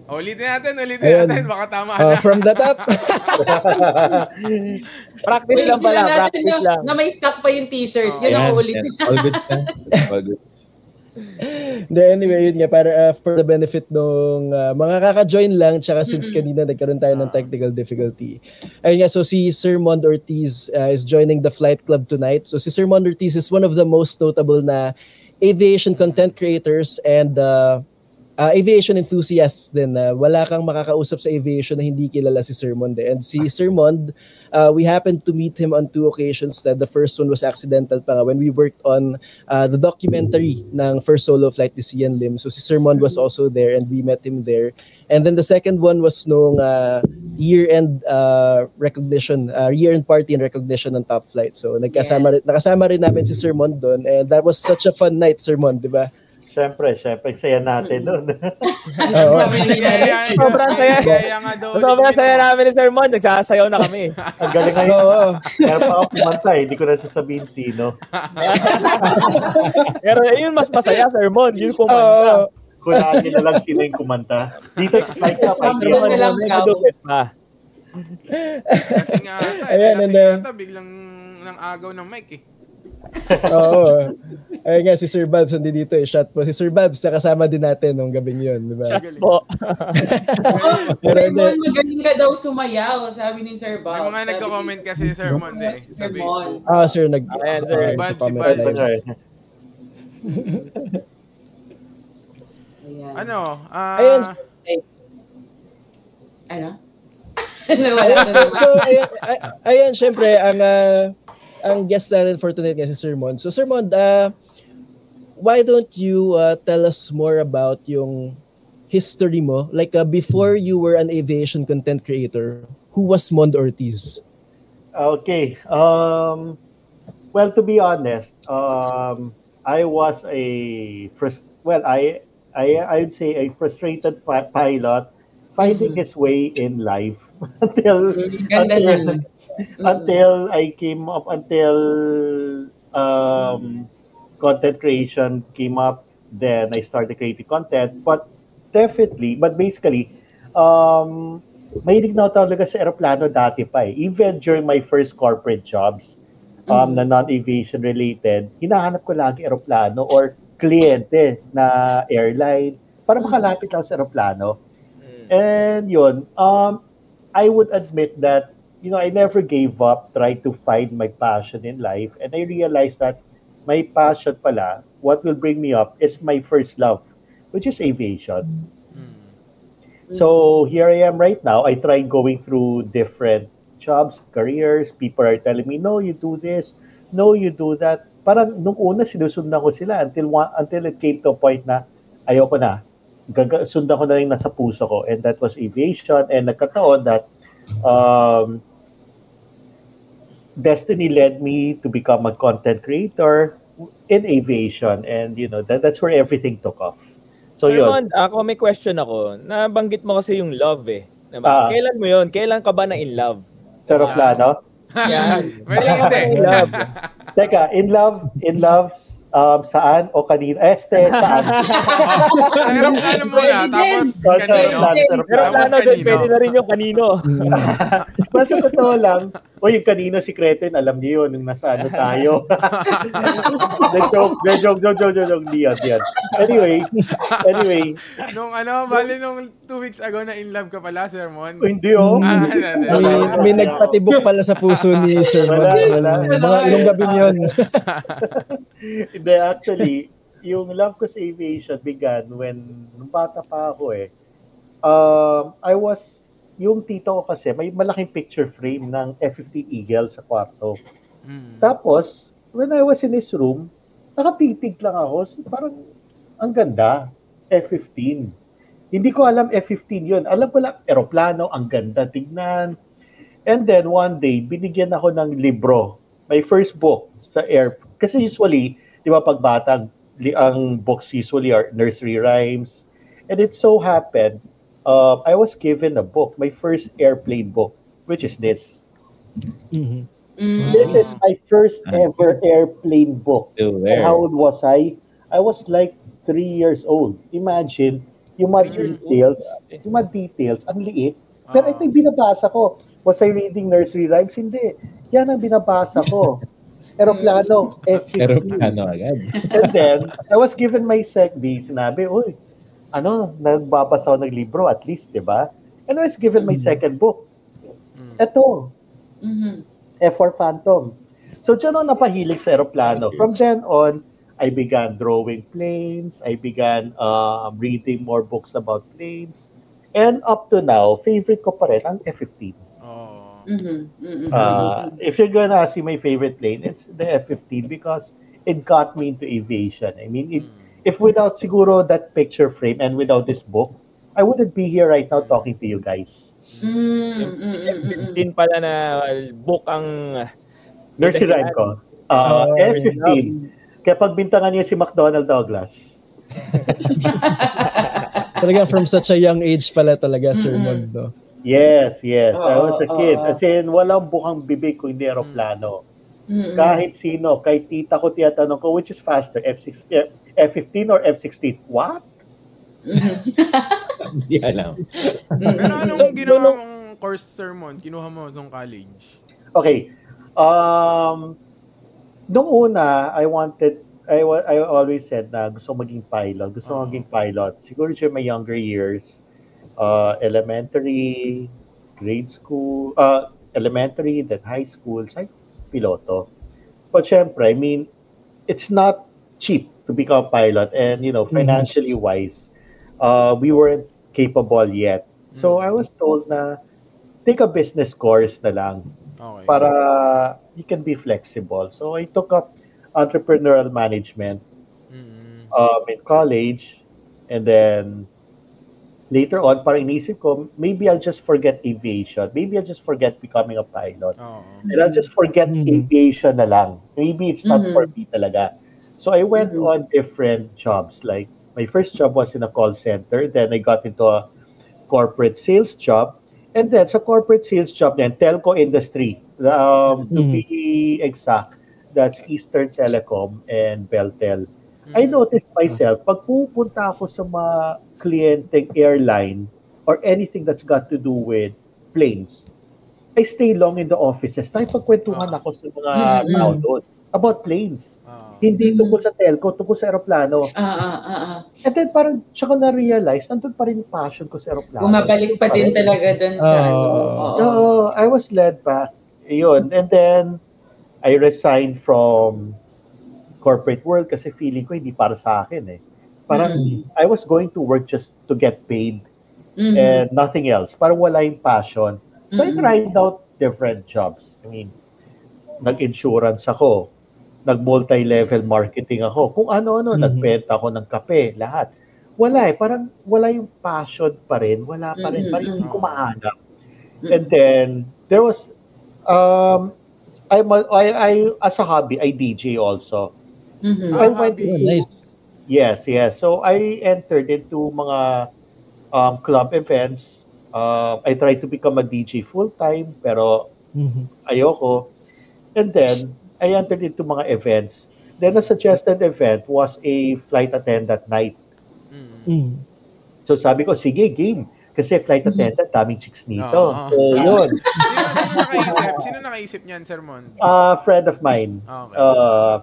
Ulitin Ayun. natin. Baka tama na. From the top. Practice lang pala. Practice lang. Na may stock pa yung t-shirt. Yun ang ulitin. All good na. All good. Anyway, yun nga, para for the benefit ng mga kaka-join lang, tsaka since kanina nagkaroon tayo ng technical difficulty. Ayun nga, so si Sir Mond Ortiz is joining the Flight Club tonight. So si Sir Mond Ortiz is one of the most notable na aviation content creators and aviation enthusiasts din. Wala kang makakausap sa aviation na hindi kilala si Sir Mond. And si Sir Mond, we happened to meet him on 2 occasions. The first one was accidental pa nga when we worked on the documentary ng first solo flight ni Sian Lim. So si Sir Mond was also there and we met him there. And then the second one was nung year-end recognition, year-end party and recognition ng Top Flight. So nakasama rin namin si Sir Mond doon. And that was such a fun night, Sir Mond, di ba? Siyempre, saya natin doon. Sobrang saya. Sobrang saya namin ni Sir Mon. Nagsasayaw na kami. Ang galing ngayon. Pero pa ako kumanta hindi ko na sasabihin sino. Pero yun mas masaya, Sir Mon. Yun kumanta. Kunahin na lang sino yung kumanta. Dito, like up, idea na lang pa. Kasi nga, ata, biglang nang agaw ng mic eh. Oo. Ayun nga, si Sir Babs hindi dito eh. Shot po. Si Sir Babs, kasama din natin nung gabing yun. Diba? Shot po. Raymond, magaling ka daw sumayaw, sabi ni Sir Babs. May mga nagko-comment kasi si Sir Mon eh. Sa Facebook. Sir, si Babs. Ano? Ayun. So, ayun, syempre, ang guest natin for tonight si Sir Mond. So Sir Mond, why don't you tell us more about yung history mo? Like before you were an aviation content creator, who was Mond Ortiz? Okay. Well, to be honest, I was I'd say a frustrated pilot finding his way in life until I came up, content creation came up, then I started creating content. But basically, mahilig na talaga sa aeroplano dati pa eh. Even during my first corporate jobs, na non-aviation related, hinahanap ko lagi aeroplano or kliyente na airline para makalapit lang sa aeroplano. And yun, I would admit that, I never gave up trying to find my passion in life. And I realized that my passion pala, what will bring me up is my first love, which is aviation. So here I am right now. I tried going through different jobs, careers. People are telling me, no, you do this. No, you do that. Parang nung una, sinusundan ko sila until it came to a point na ayoko na. Sundan ko na rin nasa puso ko. And that was aviation. And nagkataon that destiny led me to become a content creator in aviation. And, that's where everything took off. So, Sir Mond, ako may question ako. Nabanggit mo kasi yung love eh. Diba? Kailan mo yun? Kailan ka ba na in love? Sa aeroplano? Yan. Hindi. Teka, in love, saan o kanino? Saan? Sa aeroplano muna, tapos kanino. Aeroplano din, pwede na rin yung kanino. Basta totoo lang, yung kanino sikreto yun, alam niyo yun, nung nasa ano tayo. Joke, diyan. Anyway. Nung nung 2 weeks ago na in love ka pala, Sir Mon. Hindi May nagpatibok pala sa puso ni Sir Mon. Ilang gabi yun. Hindi, actually, yung love ko sa aviation began nung bata pa ako eh. Yung tito ko kasi, may malaking picture frame ng F-15 Eagle sa kwarto. Tapos, when I was in his room, nakatitig lang ako. Parang, ang ganda, F-15. Hindi ko alam F-15 yun. Alam ko lang, aeroplano, ang ganda, tignan. And then, one day, binigyan ako ng libro. My first book sa air. Kasi usually, di ba pag bata, ang books usually are nursery rhymes. And it so happened, I was given a book, my first airplane book, which is this. This is my first ever airplane book. And how old was I? I was like 3 years old. Imagine, yung mga details, ang liit. Pero ito yung binabasa ko. Was I reading nursery rhymes? Hindi. Yan ang binabasa ko. Aeroplano, F-15. Aeroplano agad. And then, I was given my Sec B. Sinabi, uy, nagbabasa ako ng libro at least, di ba? And I was given my second book. Ito. F4 Phantom. So, dyan ako napahilig sa aeroplano. From then on, I began drawing planes. I began reading more books about planes. And up to now, favorite ko pa rin ang F-15. If you're gonna ask me my favorite plane, it's the F-15 because it got me into aviation. I mean, if without siguro that picture frame and without this book, I wouldn't be here right now talking to you guys. Din pala na book ang nursery rhyme ko. F-15. Kaya pagbintangan niya si McDonald Douglas. Talaga from such a young age pala talaga, Sir Mondo. Yes. I was a kid. As in, walang bukang bibig kung hindi aeroplano. Kahit sino, kahit tita ko tiyatanong ko, which is faster, F-15 or F-16? What? Hindi alam. Pero anong ginawa mong course, Sir Mon? Kinuha mo nung college? Okay. Nung una, I always said na gusto maging pilot. Siguro during my younger years, elementary, grade school, elementary, then high school, piloto. But syempre, I mean, it's not cheap to become a pilot, and financially wise, we weren't capable yet. So I was told na take a business course na lang para you can be flexible. So I took up entrepreneurial management in college, and then later on, parang inisip ko, maybe I'll just forget aviation. Maybe I'll just forget becoming a pilot. And I'll just forget aviation na lang. Maybe it's not for me talaga. So I went on different jobs. Like, my first job was in a call center. Then I got into a corporate sales job. And then sa corporate sales job then telco industry. To be exact, that's Eastern Telecom and Beltel. I noticed myself, pag pupunta ako sa mga kliyenteng airline or anything that's got to do with planes, I stay long in the offices. Nakipagkwentuhan ako sa mga tao doon about planes. Hindi tungkol sa telco, tungkol sa aeroplano. And then parang siya ko na-realize, nandun pa rin yung passion ko sa aeroplano. Bumabalik pa din talaga doon sa I was led back. Yun. And then, I resigned from corporate world kasi feeling ko hindi para sa akin eh. Parang I was going to work just to get paid and nothing else. Parang wala yung passion. So I tried out different jobs. I mean, nag-insurance ako, nag-multi-level marketing ako, kung ano-ano, nagbenta ako ng kape, lahat. Wala eh, parang wala yung passion pa rin, wala pa rin, parang hindi ko mahanap. And then, there was, I as a hobby, I DJ also. I went nice. Yes. So I entered into mga club events. I tried to become a DJ full-time, pero ayoko. And then, I entered into mga events. Then, a suggested event was a flight attendant night. So sabi ko, sige, game. Kasi flight attendant, daming chicks nito. So, yun. Sino nakaisip niyan, Sir Mon? Friend of mine.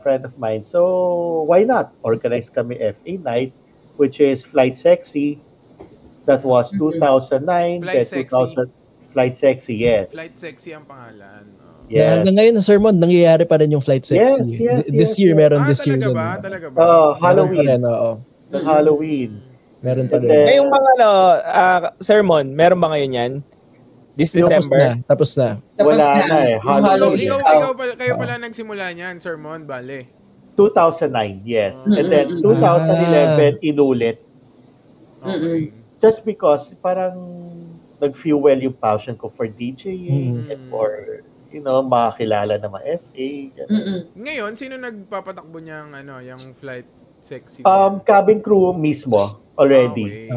Friend of mine. So, why not? Organize kami FA night, which is Flight Sexy. That was 2009. Flight Sexy. Flight Sexy, yes. Flight Sexy ang pangalan. Yeah. Hanggang ngayon, Sir Mon, nangyayari pa rin yung Flight Sexy. This year, meron this year. Talaga ba? Halloween. Halloween. Meron pa rin. Ngayong mga sermon, meron ba ngayon yan? This December? Tapos na. Wala na eh. Halloween. Kayo pala nagsimula niyan, Sermon, bale. 2009, yes. And then 2011, inulit. Okay. Just because parang nag-fuel yung passion ko for DJing and for, makakilala na mga FA. Ngayon, sino nagpapatakbo niyang yung Flight Sexy? Cabin crew mismo already.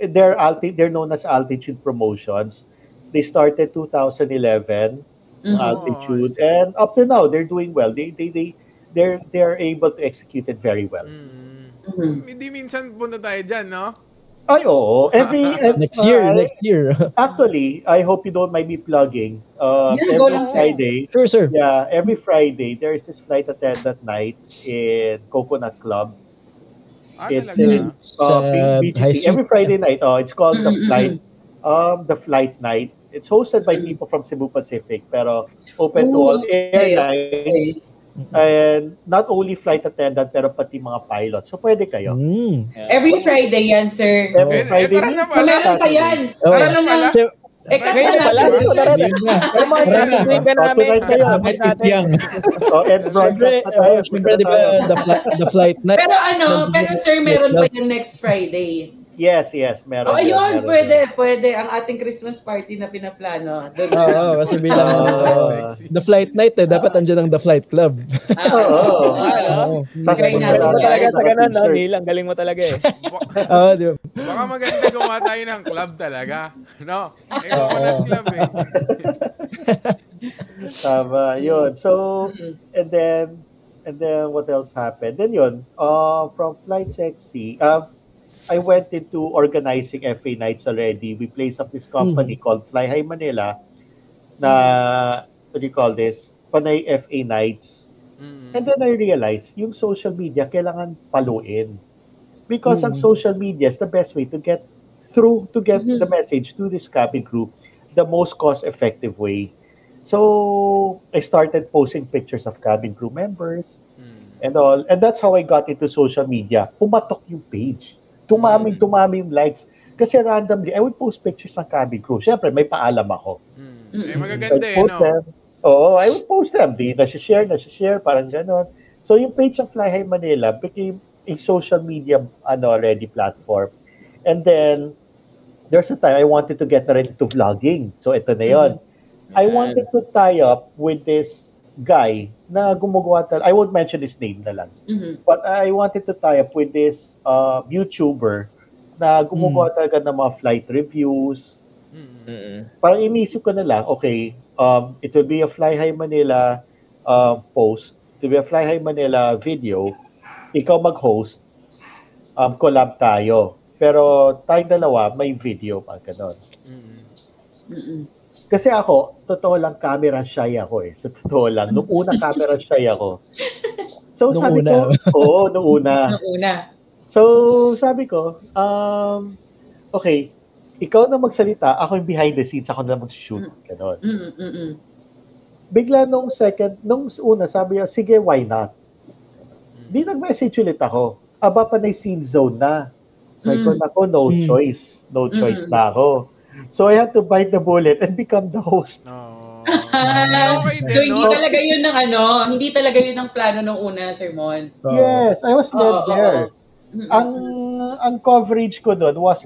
They're known as Altitude Promotions. They started 2011 Altitude, and up to now they're doing well. They're able to execute it very well. Hindi minsan punta tayo dyan, no? Ay, oo. Next year. Actually, I hope you don't mind me plugging. Go Every lang, sir. Friday, Sure, sir. yeah, every Friday, there is this flight attendant night in Coconut Club. It's talaga? in High BGC. Street. Every Friday night. It's called Mm-mm-mm. the flight night. It's hosted by people from Cebu Pacific, pero open to all airlines. Okay. And not only flight attendant, pero pati mga pilot. So, pwede kayo. Every Friday yan, sir. Every Friday. tara na So, pala. meron pa yan. Oh. Tara na lang. Ngayon pala, Tara na. Pero mga sasabihin ka namin, Tonight kayo. kapit natin. And broadcast na tayo. Siyempre, di ba, the flight night. Pero sir, meron pa yan next Friday. Yes, meron. Ayun, meron. pwede. Ang ating Christmas party na pinaplano. Oo, kasi bilang the flight night, dapat andyan ang the flight club. Oo. Try natin. Talaga sa ganun, no? Neil, ang galing mo talaga eh. Oo, di ba? Baka maganda gumawa tayo ng club talaga. No? Coconut Club eh. Tama, yun. So, and then what else happened? Then yun, from Flight Sexy, I went into organizing FA nights already. We placed up this company called Fly High Manila na, what do you call this? Panay FA nights. And then I realized, yung social media, kailangan paluin. Because ang social media is the best way to get the message to this cabin crew the most cost-effective way. So, I started posting pictures of cabin crew members and all. And that's how I got into social media. Pumatok yung page. Tumami yung likes. Kasi randomly, I would post pictures ng cabin crew. Siyempre, may paalam ako. Magaganda eh, no? I would post them. Di na-share, parang gano'n. So, yung page ng Fly High Manila became a social media ready platform. And then, there's a time I wanted to get into vlogging. So, ito na yun. I wanted to tie up with this guy na gumagawa I won't mention his name na lang. But I wanted to tie up with this YouTuber na gumagawa talaga ng mga flight reviews. Parang inisip ko na lang, okay, it will be a Fly High Manila post. It will be a Fly High Manila video. Ikaw mag-host. Collab tayo. Pero tayong dalawa, may video pa ganun. Kasi ako, totoo lang, camera shy ako eh. Sa totoo lang. Nung una, camera shy ako. So, Nung sabi una. ko, nung una. So, sabi ko, okay, ikaw na magsalita, ako yung behind the scenes, ako na mag-shoot. Ganon. Bigla nung una, sabi niya, sige, why not? Di nag-message ulit ako. Aba pa na scene zone na. Sabi ko, no choice. No choice na ako. So I had to bite the bullet and become the host. Okay din, So hindi talaga yun ang plano nung una, Sir Mon. Yes, I was led there. Ang coverage ko doon was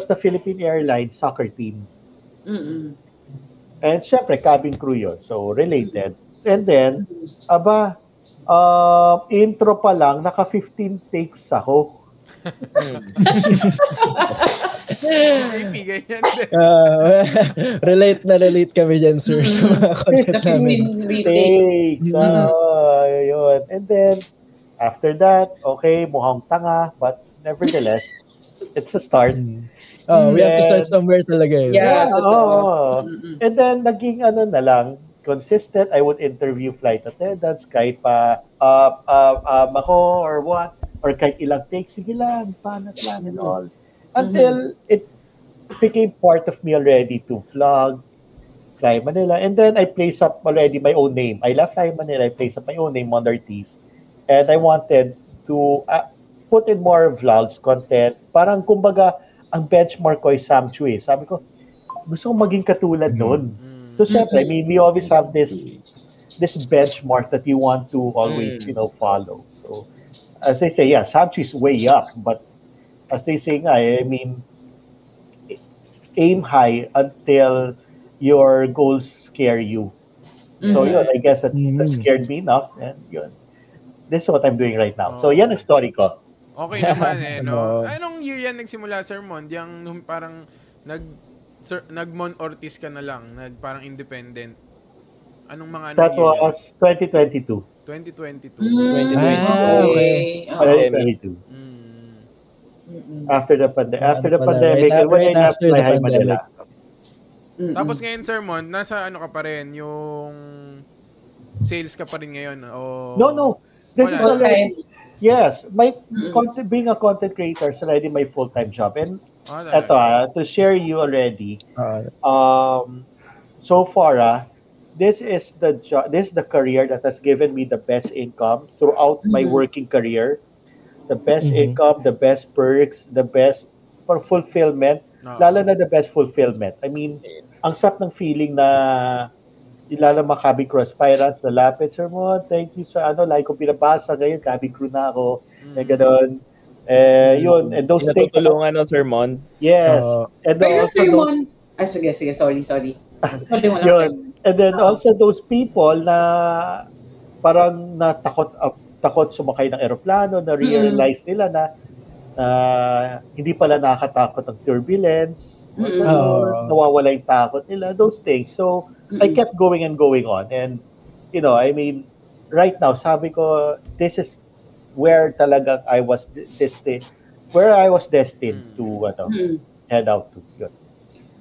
the Philippine Airlines soccer team. And syempre, cabin crew yun. So related. And then, intro pa lang, naka 15 takes ako. Relate kami dyan, sir, sa mga content namin. Takes. Yun. And then, after that, okay, mukhang tanga, but nevertheless, it's a start. We have to start somewhere talaga. Yeah. And then, naging na lang, consistent. I would interview flight attendants kahit pa ako or what, or kahit ilang takes, sige lang, panat lang and all. Until it became part of me already to vlog, Fly Manila. And then I placed up already my own name. I left Fly Manila, I placed up my own name, Mon Ortiz. And I wanted to put in more vlogs, content. Parang kumbaga, ang benchmark ko is Sam Chu. Sabi ko, gusto kong maging katulad nun. So syempre, I mean, we always have this benchmark that you want to always, follow. So as they say, yeah, Sam Chu is way up, but as they say nga, I mean, aim high until your goals scare you. So yun, I guess that scared me enough. And yun, this is what I'm doing right now. So yan ang story ko. Okay naman no? Anong year yan nagsimula, Sir Mon? Yang nung parang nag-Mon Ortiz ka na lang, parang independent. Anong year? That was 2022. 2022. Okay. 2022. After the pandemic, and when I left my High Manila. Tapos ngayon, Sir Mon, nasa ano ka pa rin? Yung sales ka pa rin ngayon? O... No. This is already... Yes. Being a content creator is already my full-time job. And to share you already, so far, this is the career that has given me the best income throughout my working career. The best income, the best perks, the best for fulfillment. Lalo na the best fulfillment. I mean, ang sarap ng feeling na ilala Maccabi Crew aspirants na lapit, Sir Mon, thank you sa like ko pinabasa ngayon, Maccabi Crew na ako, gano'n. Yun, and those things. Natutulungan no, Sir Mon? Yes. And pero Sir Mon, sige, sorry. Yun. And then also those people na parang takot sumakay ng eroplano, na realize nila na hindi pala nakakatakot ang turbulence, nawawala yung takot nila, those things. So, I kept going and going on. And, I mean, right now, sabi ko, this is where talaga I was destined to head out to. Yun.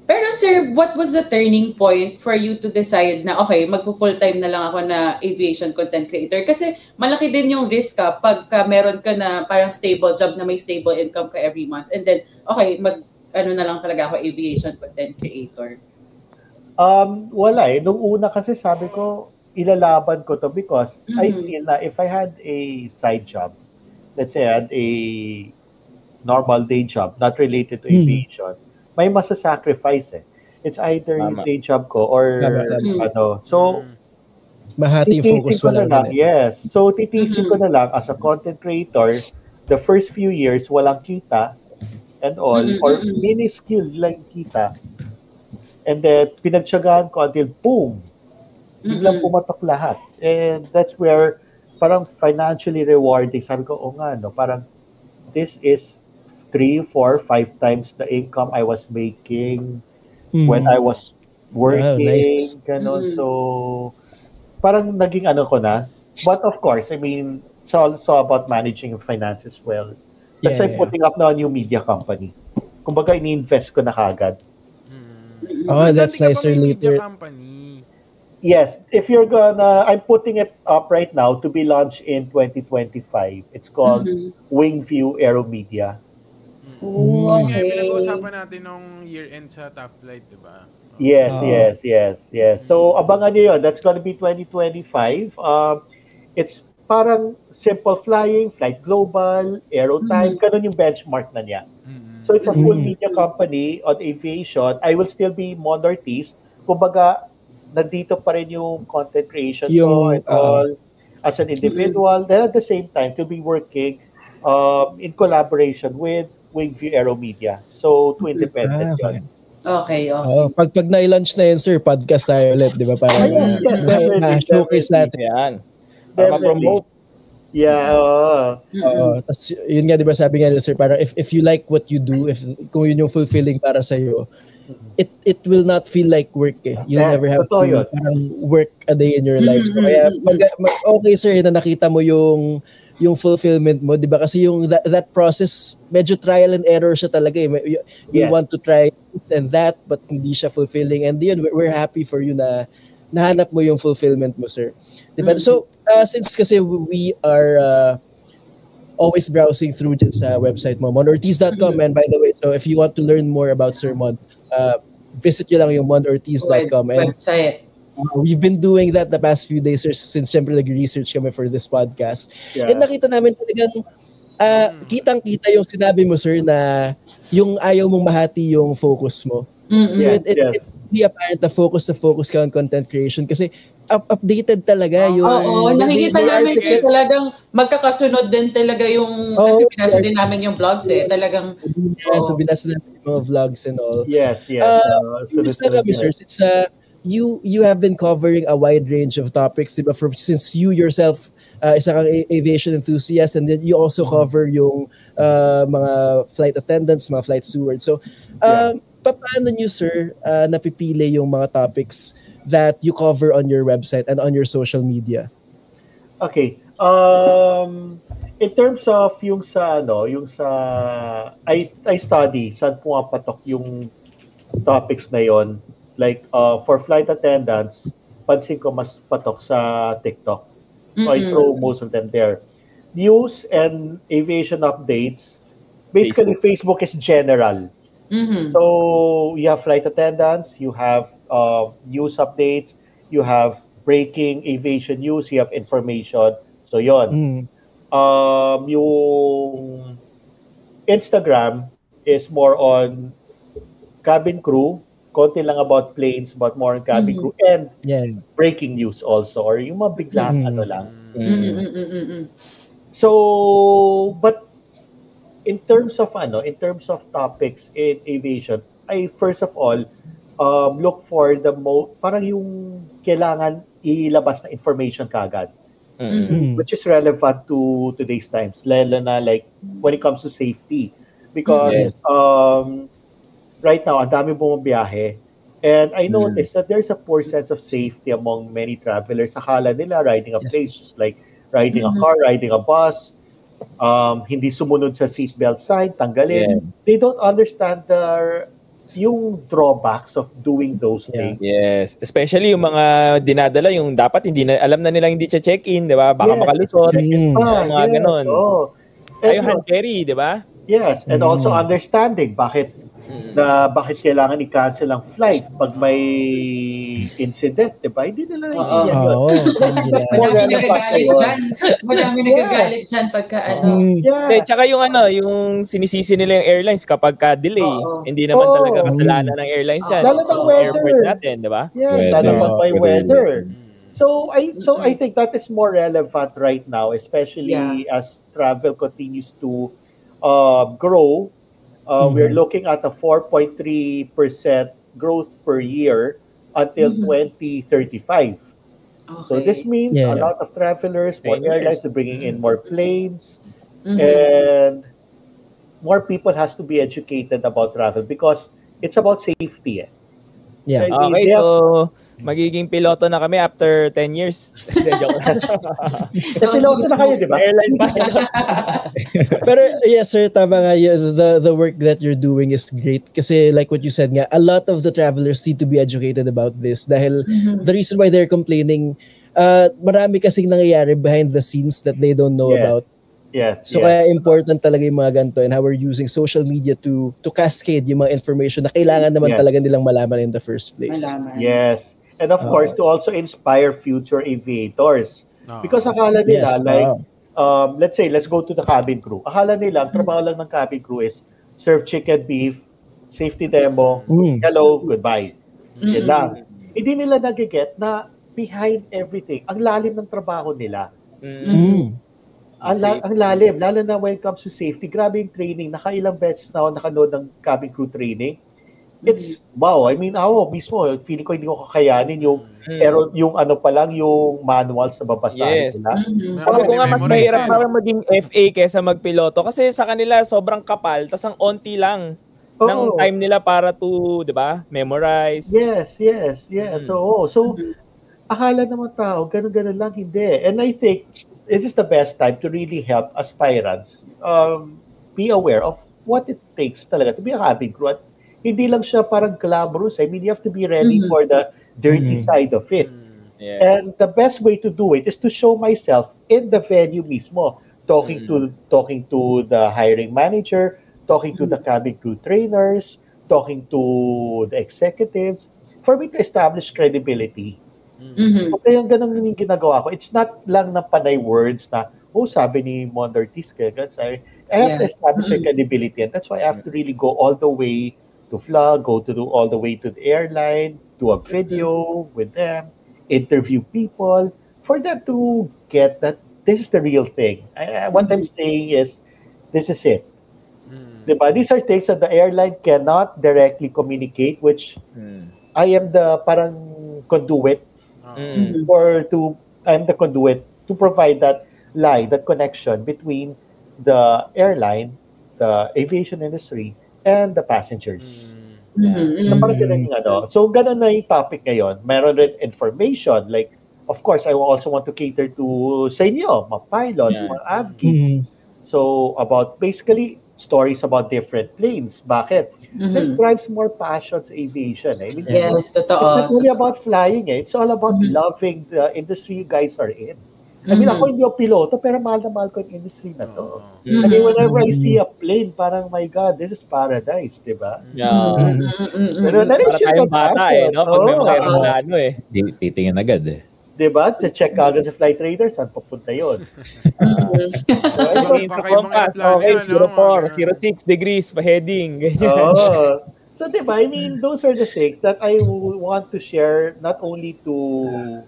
Pero sir, what was the turning point for you to decide na, okay, magpo-full-time na lang ako na aviation content creator? Kasi malaki din yung risk pagka meron ka na parang stable job na may stable income ka every month. And then, okay, na lang talaga ako aviation content creator. Wala Nung una kasi sabi ko, ilalaban ko to because I feel na if I had a side job, let's say I had a normal day job, not related to aviation, may masasacrifice It's either yung day job ko or So, mahati focus ko na lang. Yes. So, titisin ko na lang as a content creator, the first few years, walang kita and all, or minuscule lang kita. And then, pinagtsagaan ko until boom, biglang pumatok lahat. And that's where, parang financially rewarding. Sabi ko, parang this is 3, 4, 5 times the income I was making when I was working. Nice. Ganon. So, parang naging ko na. But of course, I mean, it's also about managing finances well. That's why putting up na a new media company. Kumbaga, ini-invest ko na kagad. That's nice. Media company. Yes, if you're I'm putting it up right now to be launched in 2025. It's called Wingview Aero Media. Okay. Pinag-uusapan natin nung year-end sa Top Flight, di ba? Yes. So, abangan niyo yun. That's gonna be 2025. It's parang simple flying, flight global, aerotime, ganun yung benchmark na niya. So, it's a full media company on aviation. I will still be Mon Ortiz. Kumbaga, nandito pa rin yung content creation ko and all as an individual. Then at the same time, to be working in collaboration with Wingview Aero Media. So, two independent yun. Okay. Pag na-launch na yun, sir, podcast tayo ulit, di ba? Para na-showcase natin. Yan. Para ma-promote. Yeah. Tas yun nga, di ba, sabi nga, sir, parang if you like what you do, kung yun yung fulfilling para sa'yo, it will not feel like work You'll never have to parang work a day in your life. So, kaya, okay, sir, na nakita mo yung fulfillment mo, 'di ba? Kasi yung that process, medyo trial and error siya talaga You want to try this and that, but hindi siya fulfilling. And yun, we're happy for you na nahanap mo yung fulfillment mo, sir. 'Di ba? So, since kasi we are always browsing through this website mo, monortiz.com. And by the way, so if you want to learn more about Sir Mon, visit nyo lang yung monortiz.com. And we've been doing that the past few days since syempre nag-research kami for this podcast. Yeah. And nakita namin talagang kitang-kita yung sinabi mo, sir, na yung ayaw mong mahati yung focus mo. So it's really apparent na focus ka on content creation kasi updated talaga yung... Oo, nakikita namin kasi talagang magkakasunod din talaga yung... kasi binasa din namin yung vlogs talagang... So binasa namin yung mga vlogs and all. Yes. Kami, sir, since you have been covering a wide range of topics, diba? Since you yourself isa kang aviation enthusiast, and then you also cover yung mga flight attendants, mga flight stewards. So, paano nyo, sir, napipili yung mga topics that you cover on your website and on your social media? Okay. In terms of yung sa I study saan pumapatok yung topics na yon. Like for flight attendants, pansin ko mas patok sa TikTok. So I throw most of them there. News and aviation updates. Basically, Facebook is general. So you have flight attendants, you have news updates, you have breaking aviation news, you have information. So yon. Yung Instagram is more on cabin crew, konti lang about planes, but more on cabin crew, and breaking news also, or yung mga biglang ano lang. So, but in terms of topics in aviation, I first of all look for the parang yung kailangan ilabas na information kagad. Which is relevant to today's times, lalo na like when it comes to safety, because right now ang dami bumabiyahe, and I noticed that there's a poor sense of safety among many travelers. Akala nila riding a place just like riding a car, riding a bus, hindi sumunod sa seatbelt sign, tanggalin. They don't understand yung drawbacks of doing those things. Yes, especially yung mga dinadala, yung dapat hindi na alam na nilang hindi check-in, 'di ba? Baka makalusot. Mga ganun. Yung hand carry, 'di ba? Yes, and also understanding bakit kailangan i-cancel ang flight pag may incident, 'di ba? Hindi nila naiintindihan yun. Madami nagagalit dyan pagka Tsaka yung sinisisi nila yung airlines kapag ka-delay. Hindi naman talaga kasalanan ng airlines yan. Lalo ng airport natin, 'di ba? Yes, lalo pag may weather. So I think that is more relevant right now, especially as travel continues to grow. We're looking at a 4.3% growth per year until 2035. So this means a lot of travelers, more airlines are bringing in more planes, and more people has to be educated about travel because it's about safety. Yeah. Okay, so magiging piloto na kami after 10 years. Piloto na kayo, di ba? Airline pilot. Pero yes sir, tama nga, the work that you're doing is great kasi like what you said nga, a lot of the travelers need to be educated about this dahil the reason why they're complaining, marami kasing nangyayari behind the scenes that they don't know about. So kaya important talaga yung mga ganito, and how we're using social media to cascade yung mga information na kailangan naman talaga nilang malaman in the first place. Yes. And of course, to also inspire future aviators. Because akala nila, let's say, let's go to the cabin crew. Akala nila, ang trabaho lang ng cabin crew is serve chicken, beef, safety demo, hello, goodbye. Yan lang. Hindi nila nagiget na behind everything, ang lalim ng trabaho nila. Ang lalim, lalo na when it comes to safety. Grabe yung training. Nakailang beses na ako nakanood ng cabin crew training. It's, wow, I mean, mismo, feeling ko hindi ko kakayanin yung, pero yung yung manuals na babasahin nila. Sabi ko nga, mas mahirap parang maging FA kesa magpiloto. Kasi sa kanila, sobrang kapal, tas ang onti lang ng time nila para to, di ba, memorize. Yes. So, akala naman tao, ganun-ganun lang, hindi. And I think, this is the best time to really help aspirants be aware of what it takes talaga to be a cabin crew. At hindi lang siya parang glamorous. I mean, you have to be ready for the dirty side of it. And the best way to do it is to show myself in the venue mismo, talking to the hiring manager, talking to the cabin crew trainers, talking to the executives, for me to establish credibility. So, kaya yung ganun yung ginagawa ko. It's not lang na panay words na, sabi ni Mond Ortiz, I have to establish credibility, and that's why I have to really go all the way to vlog, all the way to the airline, do a video with them, interview people, for them to get that this is the real thing. What I'm saying is, this is it. Diba? These are things that the airline cannot directly communicate, which I am the parang conduit I'm the conduit to provide that line, that connection between the airline, the aviation industry, and the passengers. So, ganun na yung topic ngayon. Meron rin information, like of course, I also want to cater to sa inyo, mga pilots, mga AVGs. So, about basically stories about different planes. Bakit? This drives more passion sa aviation. I mean, Yes, totoo. It's not only about flying. It's all about loving the industry you guys are in. I mean, ako hindi ako piloto, pero mahal na mahal ko yung industry na to. I mean, whenever I see a plane, parang, my God, this is paradise, di ba? Yeah. Pero Para tayong bata no? Pag may mga aeroplano Titingin agad Diba? To-check agad sa flight radar, saan papunta yun? Sa compass, okay, 04, 06 degrees pa heading. So, diba, I mean, those are the things that I want to share not only to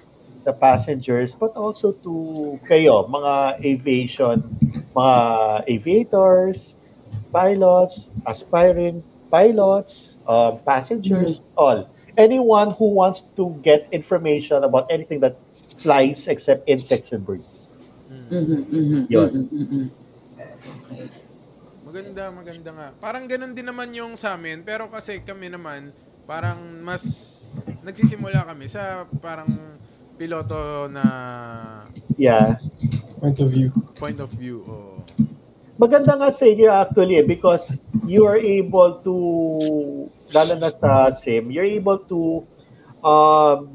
the passengers, but also to kayo, mga aviators, pilots, aspiring pilots, passengers, all. Anyone who wants to get information about anything that flies except insects and birds. Yun. Okay. Maganda nga. Parang ganun din naman yung sa amin, pero kasi kami naman, parang mas nagsisimula kami sa parang piloto na point of view. Maganda nga sa inyo actually because you are able to, lalo na sa sim, you're able to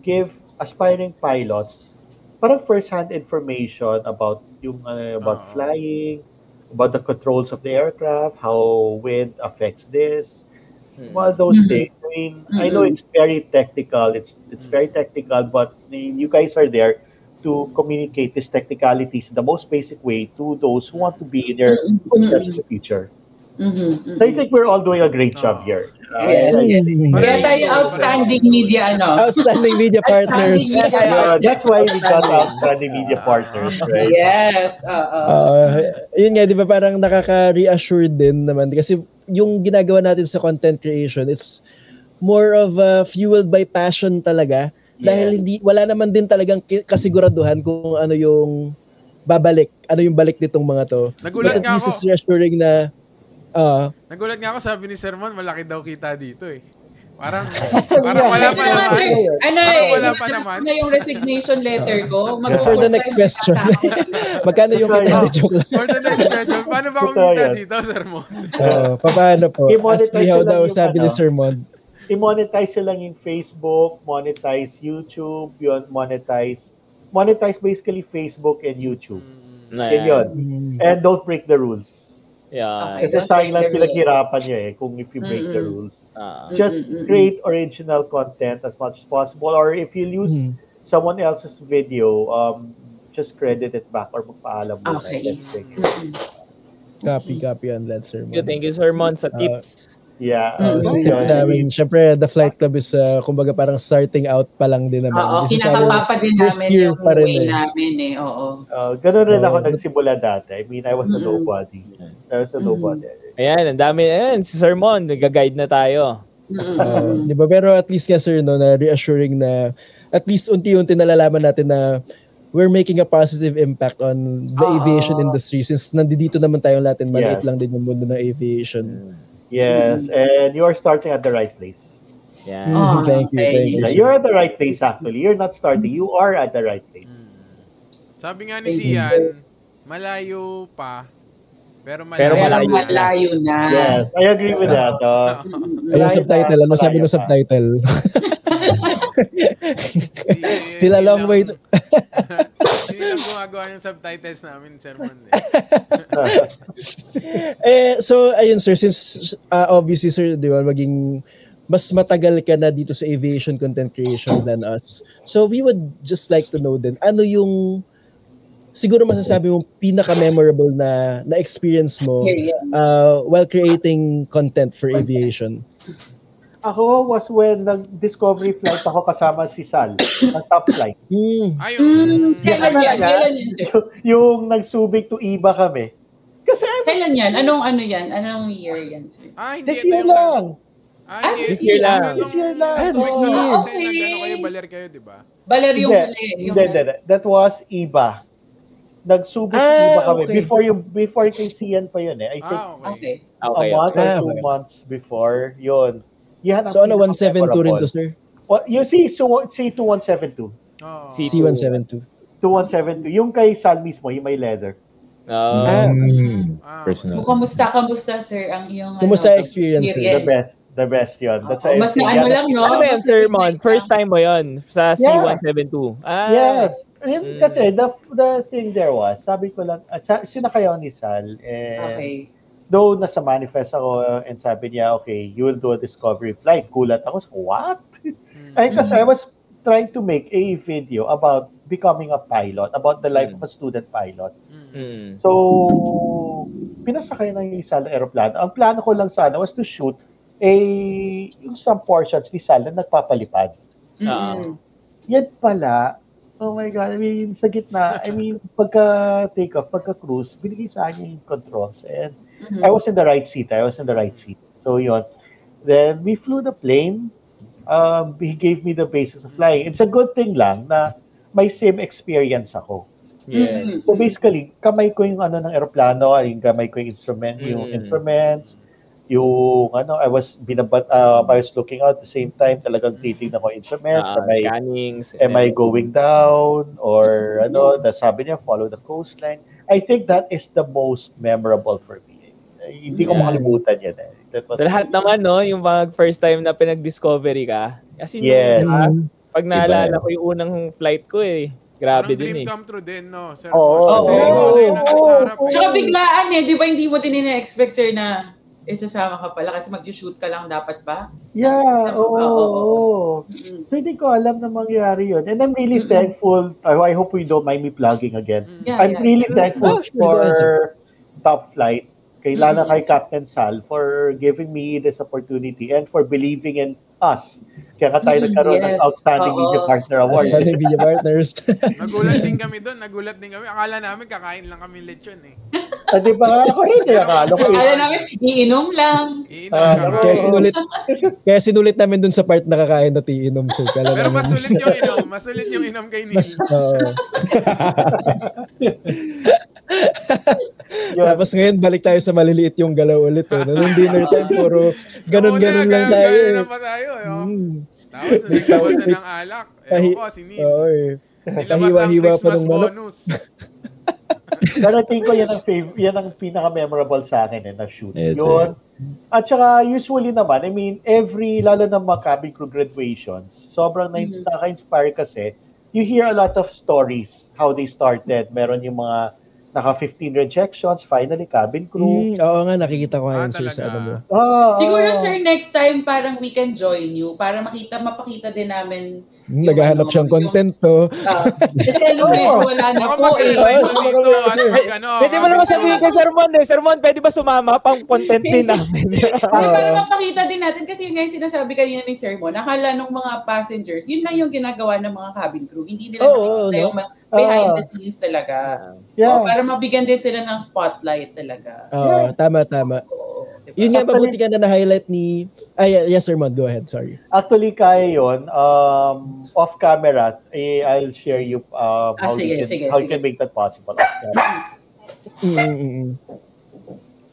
give aspiring pilots parang first-hand information about yung about flying, about the controls of the aircraft, how wind affects this, all those things. I mean, I know it's very technical. It's very technical, but you guys are there to communicate these technicalities in the most basic way to those who want to be in their footsteps in the future. So I think we're all doing a great job here. Yes. Kaya tayo outstanding media, Outstanding media partners. That's why we got outstanding media partners, right? Yes. Yun nga, di ba parang nakaka-reassure din naman kasi yung ginagawa natin sa content creation, it's more of fueled by passion talaga. Dahil wala naman din talagang kasiguraduhan kung ano yung babalik, ano yung balik nitong mga to. Nagulat nga ako. This is reassuring na nagulat nga ako, sabi ni Sir Mon, malaki daw kita dito eh. Parang wala pa naman. Wala pa naman. Na yung resignation letter ko. For the next question. Magkano yung kita? Joke lang. For the next question, paano ba kumita dito, Sir Mon? Paano po? Ask me how daw sabi ni Sir Mon. I-monetize lang yung Facebook, monetize YouTube, yun, monetize basically Facebook and YouTube. Yun. And don't break the rules. Yeah. Kasi sayang lang pinaghirapan nyo kung if you break the rules. Just create original content as much as possible, or if you use someone else's video, just credit it back or magpaalam mo. Okay. Copy on that, Sir Mon. Thank you, Sir Mon, sa tips. Siyempre, the Flight Club is kumbaga parang starting out pa lang din naman. Oo, kinakapa pa din namin yung way namin Ganun rin ako nagsimula dati. I mean, I was a nobody. Ayan, ang dami. Ayan, si Sir Mon, nag-guide na tayo. Di ba? Pero at least nga, Sir, na reassuring na at least unti-unti nalalaman natin na we're making a positive impact on the aviation industry since nandito naman tayong lahat and maliit lang din yung mundo ng aviation. Yes, and you are starting at the right place. Yeah. Thank you. You're at the right place actually. You're not starting. You are at the right place. Sabi nga ni Sian, malayo pa, pero malayo na. Yes, I agree with that. Yung subtitle, ano sabi ng subtitle? Still a long way to... Sino lang gumagawa ng subtitles namin, Sir Mon. So, ayun sir, since obviously sir, di ba, maging mas matagal ka na dito sa aviation content creation than us. So, we would just like to know din, ano yung siguro masasabi mong pinaka-memorable na experience mo while creating content for aviation? Ako was when nag-discovery flight ako kasama si Sal, ng top flight. Kailan yan? Yung nagsubig to Iba kami. Kasi kailan yan? Anong year yan? Hindi. This year lang. This year lang. Okay. Kayo, Baler kayo, di ba? Baler yung Hindi. That was Iba. Nagsubig to Iba kami. Before kay Sian pa yun I think a month or 2 months before, yun. So, 172 rin to, sir? Well, you see, so C2172. Oh. C172. 2172. Yung kay Sal mismo, yung may leather. Personal. Kamusta sir ang iyong Kumusta experience? The best yun. That's mas na ano lang, no? Ano yan, Sir Mon? First time mo yun sa C172? Yes. Kasi the thing there was, sabi ko lang, sinakayaw ni Sal, Okay. though nasa manifest ako and sabi niya, okay, you will do a discovery flight. Kulat ako, what? Kasi I was trying to make a video about becoming a pilot, about the life of a student pilot. So, pinasakay na yung Sal aeroplano. Ang plano ko lang sana was to shoot yung some portions ni Sal na nagpapalipad. Yan pala, oh my God, I mean, sa gitna, pagka-take off, pagka-cruise, binigay sa akin yung controls and I was in the right seat. So yun. Then we flew the plane. He gave me the basis of flying. It's a good thing lang na may same experience ako. Yeah. So basically, kamay ko yung ng aeroplano, yung kamay ko yung instruments, yung I was looking out at the same time, talagang titignan ko instruments, scannings, am I going down or sabi niya follow the coastline. I think that is the most memorable for me. Hindi ko makalimutan yan Sa lahat naman, no, yung first time na pinag-discovery ka. Kasi pag naalala ko yung unang flight ko grabe din dream come true din, no? Sir, kasi ikaw na yung nag-sarap. Tsaka biglaan di ba hindi mo din ina-expect, sir, na isasama ka pala kasi mag-shoot ka lang dapat ba? Yeah, oo. So hindi ko alam na mangyayari yun. And I'm really thankful. I hope we don't mind me plugging again. I'm really thankful for Top Flight. Lalo kay Captain Sal for giving me this opportunity and for believing in us. Kaya tayo nagkaroon ng Outstanding Media Partner Award. Outstanding Media Partners. Nagulat din kami doon. Akala namin kakain lang kami lechon Di ba? Ako hindi. Akala namin, iinom lang. Kaya sinulit namin doon sa part na kakain at iinom. So, pero masulit yung inom. Masulit yung inom kay Neil. Tapos ngayon, balik tayo sa maliliit yung galaw ulit. Nung dinner time, puro ganun-ganun lang tayo. Ganun lang pa tayo. Tapos naglawas na ng alak. Ewan ko, si Neil. Nilabas ang Christmas bonus. Pero tingin ko yan ang pinaka-memorable sa akin na shoot. Yun. At saka usually naman, lalo na mga cabin crew graduations, sobrang naka-inspire kasi, you hear a lot of stories, how they started. Meron yung mga naka-15 rejections, finally cabin crew. Oo nga, nakikita ko ngayon sir sa mo. Siguro sir, next time parang we can join you para mapakita din namin. Naghahanap siyang content to. Kasi wala na po Pwede mo naman sabihin kay Sir Mon, pwede ba sumama pang content din namin? Para mapakita din natin kasi yung sinasabi kanina ni Sir Mon, nakala nung mga passengers, yun lang yung ginagawa ng mga cabin crew. Hindi nila nakikita yung behind the scenes talaga. Para mabigyan din sila ng spotlight talaga. Tama. Yun nga, mabuti ka na na-highlight ni... yes, Sir Mon, go ahead, sorry. Actually, kaya yun. Off camera, I'll share you how you can make that possible.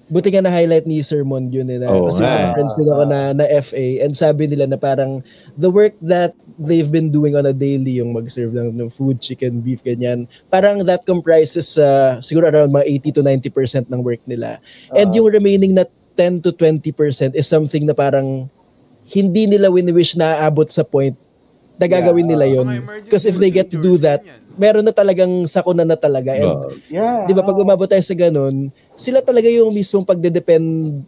Buti nga na-highlight ni Sir Mon yun. Kasi friends din ako na FA and sabi nila na parang the work that they've been doing on a daily, yung mag-serve ng food, chicken, beef, ganyan, parang that comprises siguro around mga 80 to 90% ng work nila. And yung remaining na 10 to 20% is something na parang hindi nila wini-wish na aabot sa point na gagawin nila yun. Because if they get to do that, meron na talagang sakuna na talaga. And, di ba, pag umabot tayo sa ganun, sila talaga yung mismong magdedepend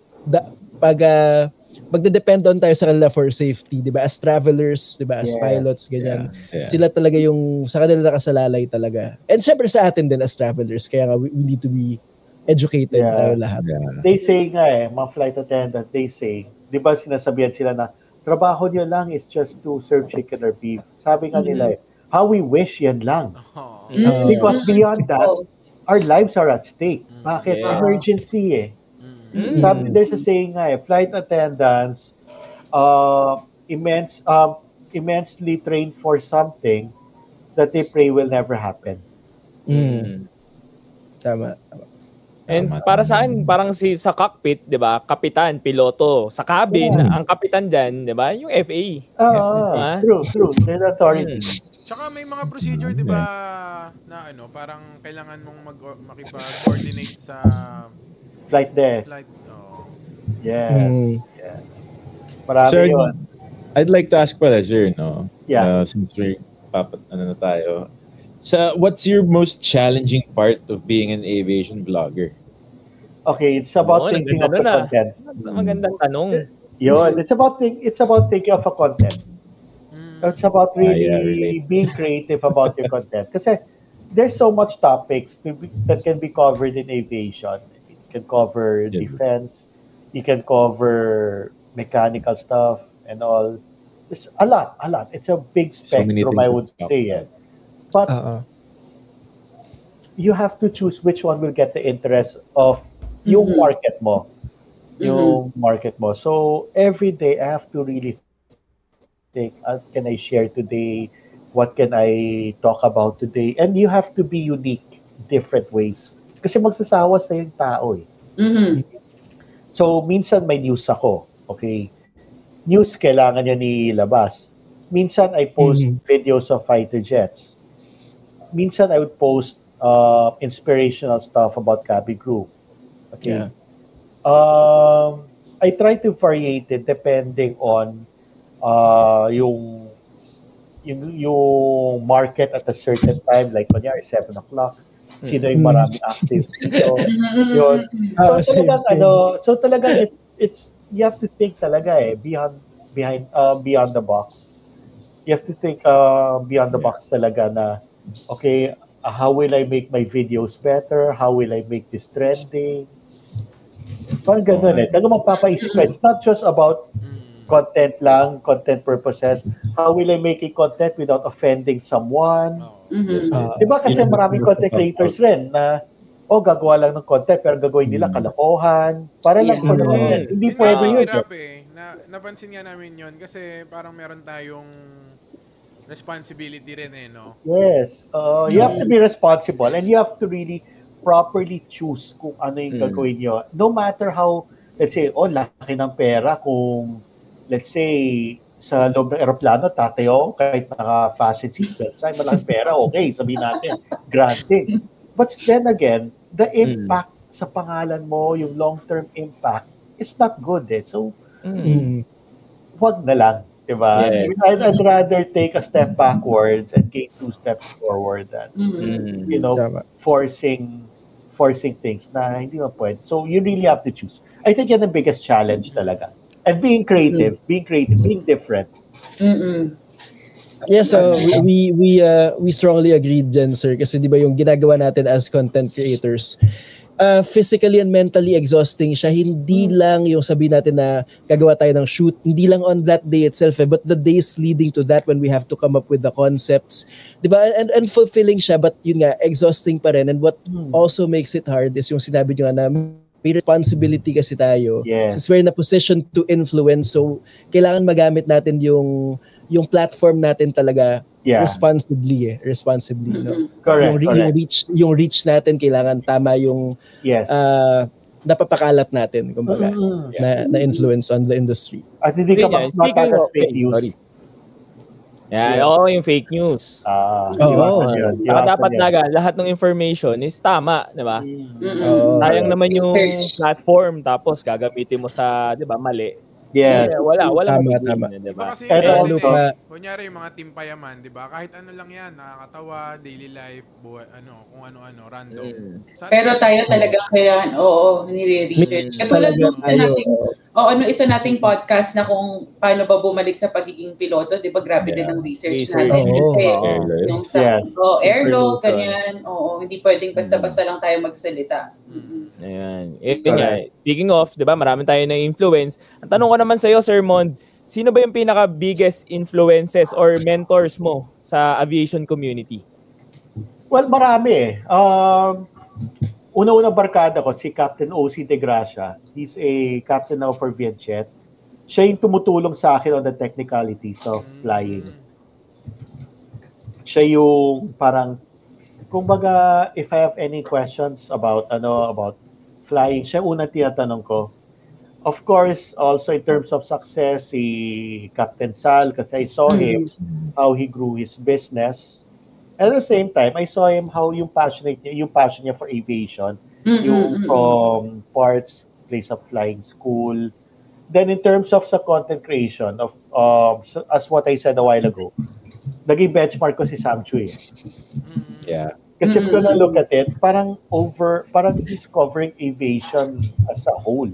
on tayo sa kanila for safety, di ba? As travelers, di ba? As pilots, ganyan. Sila talaga yung sa kanila nakasalalay talaga. And syempre sa atin din as travelers, kaya nga we need to be educated tayo lahat. They say nga mga flight attendant, they say, di ba sinasabihan sila na trabaho niyo lang is just to serve chicken or beef. Sabi nga nila how we wish yan lang. Because beyond that, our lives are at stake. Bakit? Emergency Sabi, there's a saying nga flight attendants immensely trained for something that they pray will never happen. Tama. And para saan, parang sa cockpit, 'di ba? Kapitan, piloto. Sa cabin, ang kapitan diyan, 'di ba? Yung FA. True. There's authority. Tsaka may mga procedure, di ba, na parang kailangan mong makipag-coordinate sa Flight deck. Yes. Marami Sir, yun. I'd like to ask pala, sir, no? Yeah. Since we're na tayo. What's your most challenging part of being an aviation vlogger? Okay, it's about thinking of the content. Magandang tanong. Yun, it's about thinking of a content. It's about really being creative about your content. Kasi there's so much topics that can be covered in aviation. You can cover defense, you can cover mechanical stuff and all. There's a lot. It's a big spectrum, I would say. But you have to choose which one will get the interest of yung market mo. Yung market mo. So every day I have to really think, can I share today? What can I talk about today? And you have to be unique, different ways. Kasi magsasawa sa yung tao So minsan may news ako. Okay. News kailangan niya nilabas. Minsan I post videos of fighter jets. Minsan I would post inspirational stuff about cabin crew. Okay. Yeah. I try to variate it depending on yung market at a certain time, like kunyari 7 o'clock, sino yung maraming active dito. Yun. So talagang it's you have to think talaga beyond the box. You have to think beyond the box talaga na okay, how will I make my videos better? How will I make this trending? Parang ganun Talagang magpapaisip ka. It's not just about content lang, content purposes. How will I make a content without offending someone? Diba kasi maraming content creators rin na gagawa lang ng content pero gagawin nila kalokohan. Para lang for content. Hindi pwede yun. Napansin nga namin yun kasi parang meron tayong responsibility rin no? Yes. You have to be responsible and you have to really properly choose kung ano yung gagawin nyo. No matter how, let's say, laki ng pera kung, let's say, sa loob ng aeroplano, tatayo, kahit naka-fasten seatbelt, malaking pera, okay, sabihin natin, granted. But then again, the impact sa pangalan mo, yung long-term impact, is not good So, wag na lang. Diba? Yeah. I'd rather take a step backwards and gain 2 steps forward than, forcing things na hindi mo pwede. So, you really have to choose. I think yan ang biggest challenge talaga. And being creative, being different. Yeah, so we strongly agree dyan, sir. Kasi di ba yung ginagawa natin as content creators, physically and mentally exhausting siya. Hindi lang yung sabihin natin na gagawa tayo ng shoot, hindi lang on that day itself, but the days leading to that when we have to come up with the concepts. Diba? And fulfilling siya, but yun nga, exhausting pa rin. And what also makes it hard is yung sinabi nyo nga na may responsibility kasi tayo. Since we're in a position to influence, so kailangan magamit natin yung platform natin talaga responsibly. No? Correct. Yung reach natin kailangan tama yung napapakalat natin kumbaga na influence on the industry. At hindi ka matatas fake news. Yung fake news. Dapat lahat ng information is tama, di ba? Sayang naman yung platform tapos gagamitin mo sa, di ba, mali. Yes. Wala Tama. Diba kasi kunyari yung mga Team Payaman, diba? Kahit ano lang yan, nakakatawa, daily life, buhay, kung ano-ano, random. Pero tayo talaga kailangan, nire-research. Katulad isa nating podcast na kung paano ba bumalik sa pagiging piloto, di ba? Grabe din ang research natin. Kasi yung sa airlock, ganyan. Hindi pwedeng basta-basta lang tayo magsalita. Ayan. Speaking of, di ba, marami tayo na influence. Ang tanong ko naman sa'yo, Sir Mond, sino ba yung pinaka-biggest influences or mentors mo sa aviation community? Well, marami Una-una barkada ko, si Captain O.C. De Gracia. He's a captain now for Vietjet. Siya yung tumutulong sa akin on the technicalities of flying. Siya yung parang, kumbaga, if I have any questions about flying, siya unang tinatanong ko. Of course, also in terms of success, si Captain Sal, kasi I saw him, how he grew his business. At the same time, I saw him how yung passion niya for aviation, yung from parts, place of flying school. Then in terms of sa content creation, so as what I said a while ago, naging benchmark ko si Sam Chui. Yeah. Kasi if you're gonna look at it, parang he's covering aviation as a whole.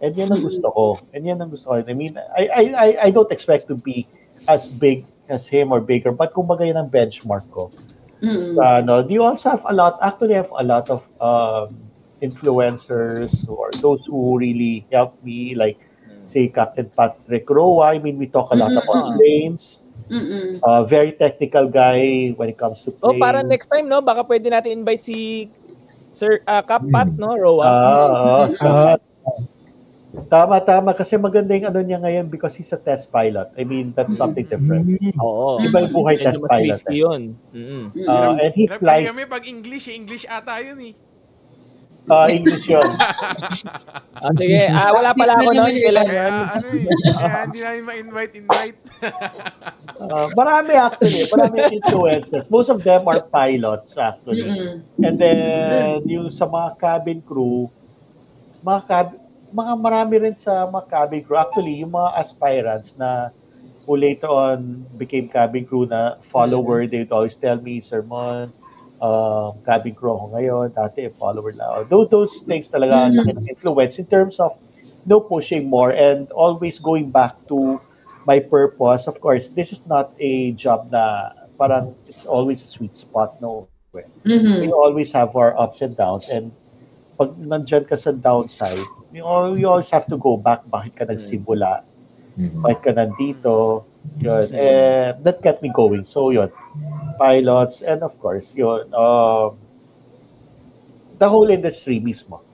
And yan ang gusto ko. I mean, I don't expect to be as big as him or bigger, but kumbaga yan ang benchmark ko. Do you also have a lot of influencers or those who really helped me, like say Captain Patrick Roa. I mean, we talk a lot about planes. Very technical guy when it comes to planes. Para next time, no? Baka pwede natin invite si Sir Cap Pat, no? Roa. Tama. Kasi maganda yung ano niya ngayon because he's a test pilot. I mean, that's something different. Oo. Iba yung buhay test pilot. Yun. And he flies. Kami pag English ata yun eh. English yun. Sige, wala pala ako noon. Kaya hindi namin ma-invite. Marami influences. Most of them are pilots actually. And then yung sa mga cabin crew, marami rin sa mga cabin crew. Actually, yung mga aspirants na who later on became cabin crew na follower, they would always tell me, Sir Mon, cabin crew ako ngayon, dati follower lang. Those things talaga influence in terms of pushing more and always going back to my purpose. Of course, this is not a job na parang it's always a sweet spot. No. We always have our ups and downs, and pag nandyan ka sa downside, you always have to go back. Bakit ka nagsimula? Bakit ka nandito? Yun. And that kept me going. So yun, pilots, and of course, yun, the whole industry mismo.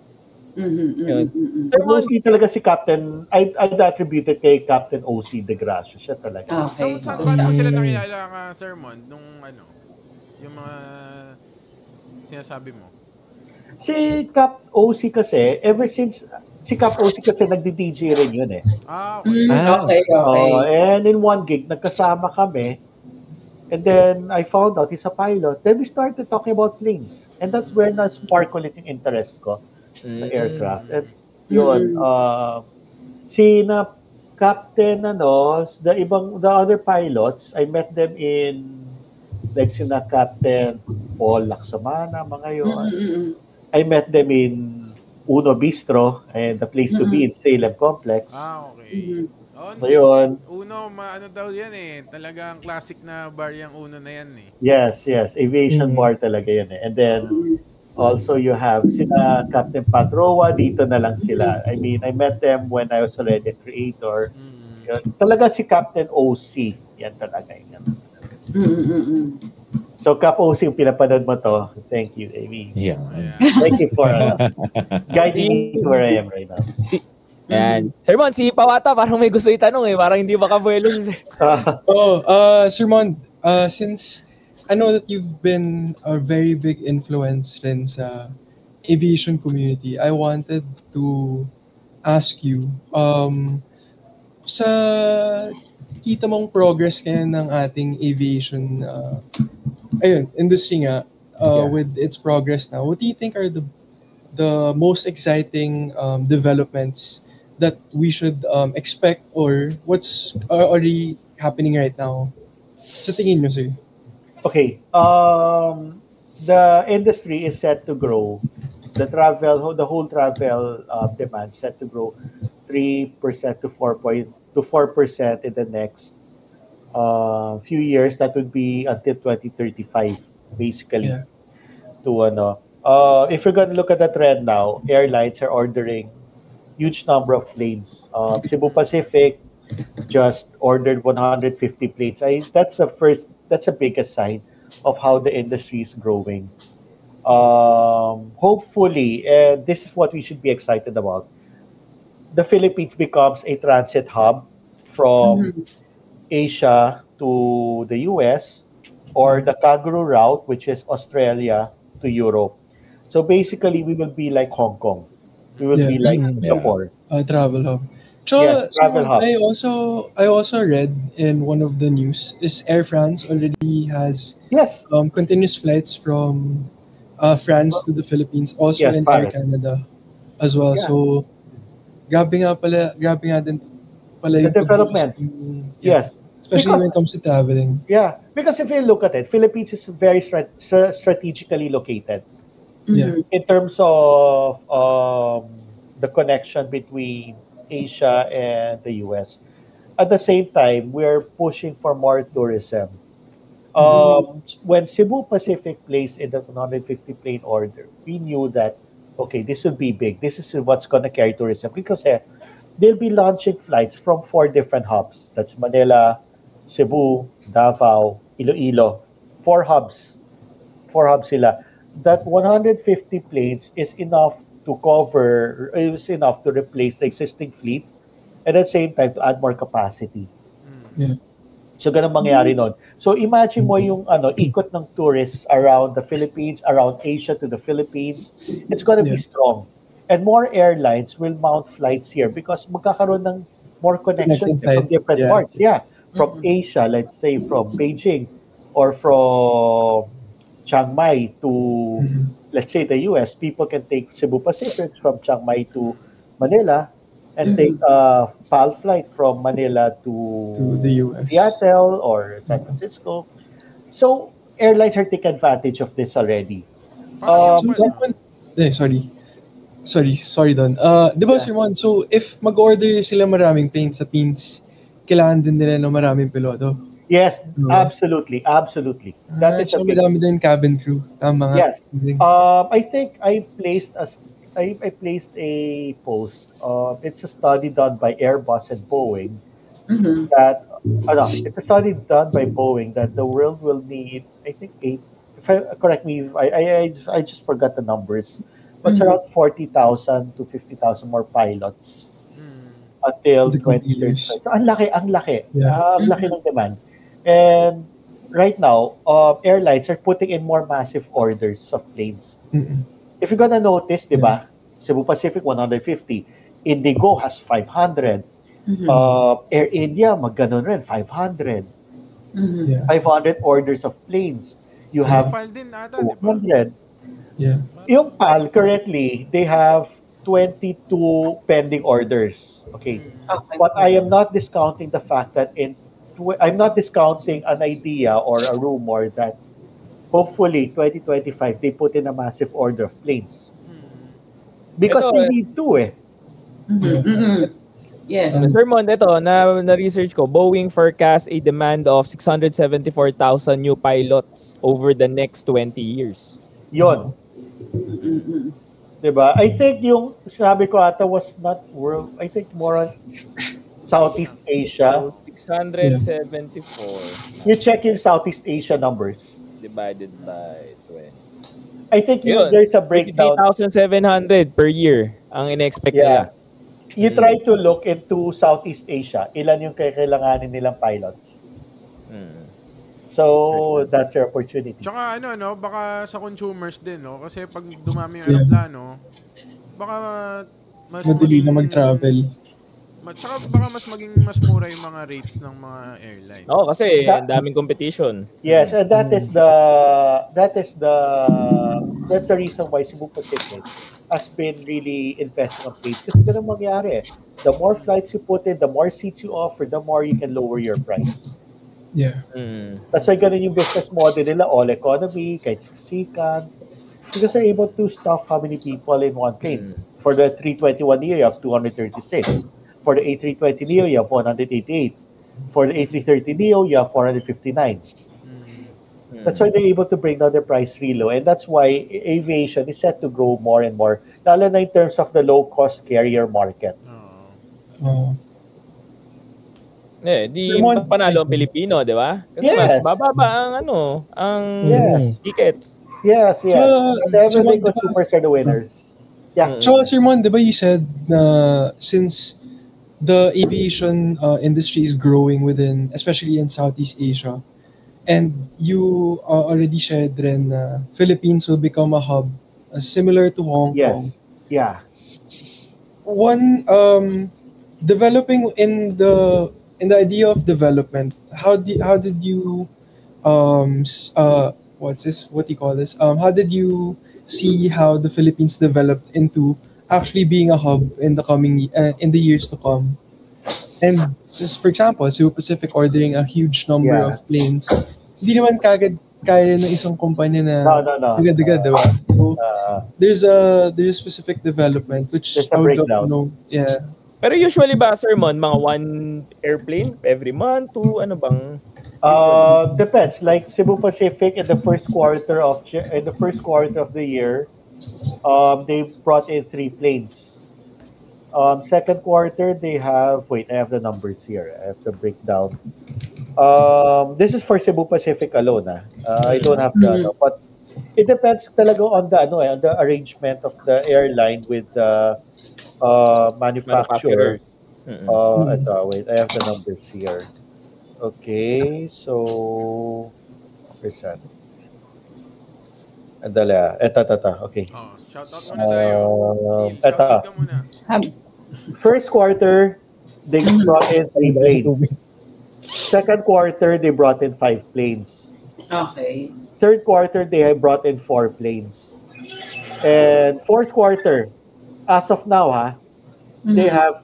Mostly talaga si Captain, I'd attribute it kay Captain O.C. De Gracia. Siya talaga. Okay. So, paano mo sila nakilala ka, Sir Mon, nung yung mga sinasabi mo? Si Cap O.C. kasi, ever since, si Cap O.C. kasi nagdi-DJ rin yun eh. Okay. And in one gig, nagkasama kami. And then, I found out he's a pilot. Then we started talking about planes. And that's where na-spark ulit yung interest ko sa aircraft. And yun, na Captain, the other pilots, I met them in, like sina Captain Paul Laksamana, mga yun. I met them in Uno Bistro, and the place to be in Salem Complex. Okay. So yun. Uno, ano daw yan eh. Talagang classic na bar yung Uno na yan eh. Yes. Aviation bar talaga yan eh. And then, also you have sila Captain Patroa, dito na lang sila. I mean, I met them when I was already a creator. Yun. Talaga si Captain OC. Yan talaga. So, Cap OC, yung pinapanood mo to, thank you, Amy. Yeah. Thank you for guiding me to where I am right now. Sir Mon, si Pawata, parang may gusto itanong eh. Parang hindi makabuelo si Sir. Sir Mon, since I know that you've been a very big influence rin sa aviation community, I wanted to ask you, sa kita mong progress ngayon ng ating aviation industry nga, with its progress now, what do you think are the most exciting developments that we should expect, or what's already happening right now? Sa tingin nyo, sir? Okay. The industry is set to grow. The whole travel demand set to grow 3% to 4% in the next few years. That would be until 2035, basically. Yeah. If you're going to look at the trend now, airlines are ordering huge number of planes. Cebu Pacific just ordered 150 planes. That's the biggest sign of how the industry is growing. Hopefully, and this is what we should be excited about, the Philippines becomes a transit hub from Asia to the US, or the Kangaroo route, which is Australia to Europe. So basically, we will be like Hong Kong. We will be like Singapore. travel hub. So, Yes, travel hub. I also read in one of the news is Air France already has Yes. continuous flights from France to the Philippines, also Yes, in Air Paris. Canada as well. Yeah. So, grabe nga din pala The yung development. pag-boost Yes. especially Because- when it comes to traveling. Yeah, because if you look at it, Philippines is very strategically located Yeah. in terms of the connection between Asia and the US. At the same time, we're pushing for more tourism. When Cebu Pacific placed in the 150 plane order, we knew that, okay, this would be big. This is what's going to carry tourism because they'll be launching flights from 4 different hubs. That's Manila, Cebu, Davao, Iloilo. 4 hubs. 4 hubs sila. That 150 planes is enough to replace the existing fleet and at the same time to add more capacity. Yeah. So, ganun mangyayari nun. So, imagine mo yung ikot ng tourists around the Philippines, around Asia to the Philippines. It's gonna be Yeah. strong. And more airlines will mount flights here because magkakaroon ng more connections Connecting from different flight, yeah. parts. Yeah. From Asia, let's say from Beijing or from Chiang Mai to, let's say, the US. People can take Cebu Pacific from Chiang Mai to Manila and take a PAL flight from Manila to the US. Seattle or San Francisco. So, airlines are taking advantage of this already. Parang yun pa, no? Sorry Don. Di ba, Sir Mon, so if mag-order sila maraming planes, that means kailangan din nila ng maraming piloto. Yes, No. absolutely. That is so a big. madami din cabin crew. Tama nga. Yes. I think I placed a post. It's a study done by Airbus and Boeing that it's a study done by Boeing that the world will need, I think, 8. Correct me, I just forgot the numbers, but it's around 40,000 to 50,000 more pilots until The 2030. years. So, ang laki. Yeah. Ang laki ng demand. And right now, airlines are putting in more massive orders of planes. If you're gonna notice, di ba, Cebu Pacific 150, Indigo has 500, Air India magganon rin 500, Yeah. 500 orders of planes. You have PAL din ata, di ba? 200. Yeah. Yung PAL currently they have 22 pending orders. Okay, but I am not discounting the fact that I'm not discounting an idea or a rumor that hopefully 2025 they put in a massive order of planes. Because they need to Yes. Sir Mon, ito, na-research ko, Boeing forecasts a demand of 674,000 new pilots over the next 20 years. Yon. Diba? I think yung sabi ko ata was not world, I think more on Southeast Asia. 674 You check in Southeast Asia numbers. divided by 20. I think Yun. there's a breakdown. 3,700 per year ang in-expect nila. You try to look into Southeast Asia. Ilan yung kailanganin nilang pilots? So, that's your opportunity. Tsaka baka sa consumers din, no? Kasi pag dumami yung aeroplano, baka mas Madali na mag-travel. Tsaka baka mas mura yung mga rates ng mga airlines. Oo, kasi ang daming competition. Yes, and that's the reason why Cebu Pacific has been really investing on planes. Kasi ganun mangyari. The more flights you put in, the more seats you offer, the more you can lower your price. Yeah. That's why ganun yung business model nila, all economy, kahit siksikan. Because they're able to stuff how many people in one plane. For the 321neo, you have 236. For the A320neo, you have 188. For the A330neo, you have 459. That's why they're able to bring down their price real low. And that's why aviation is set to grow more and more, lalo na in terms of the low-cost carrier market. Oh. Di panalo ang Pilipino, di ba? Kasi mas bababa ang tickets. Yes. And everyday consumers are the winners. Yeah. So, Sir Mon, di ba you said na since the aviation industry is growing especially in Southeast Asia, and you already shared rin na Philippines will become a hub similar to Hong Kong. Yeah. one, developing in the idea of development, how did you what's this, what do you call this, how did you see how the Philippines developed into actually being a hub in the years to come? And just for example, Cebu Pacific ordering a huge number Yeah. of planes, hindi naman kagad kaya ng isang kumpanya na No. agad-agad, diba? So there's a specific development which There's a I would love to breakdown. know. Yeah. Pero usually ba, Sir Mon, mga 1 airplane every month, 2, ano bang? Depends. Like Cebu Pacific in the first quarter of the year, they brought in 3 planes. Second quarter, they have. Wait, I have the numbers here. I have the breakdown. This is for Cebu Pacific alone. I don't have the, but it depends talaga on the arrangement of the airline with the manufacturer. Wait, I have the numbers here. Okay, so where's that? Andala. Okay. Shoutout muna tayo. Team, Eto. shoutout ka muna. First quarter, they brought in 3 planes. Second quarter, they brought in 5 planes. Okay. Third quarter, they have brought in 4 planes. And fourth quarter, as of now, they have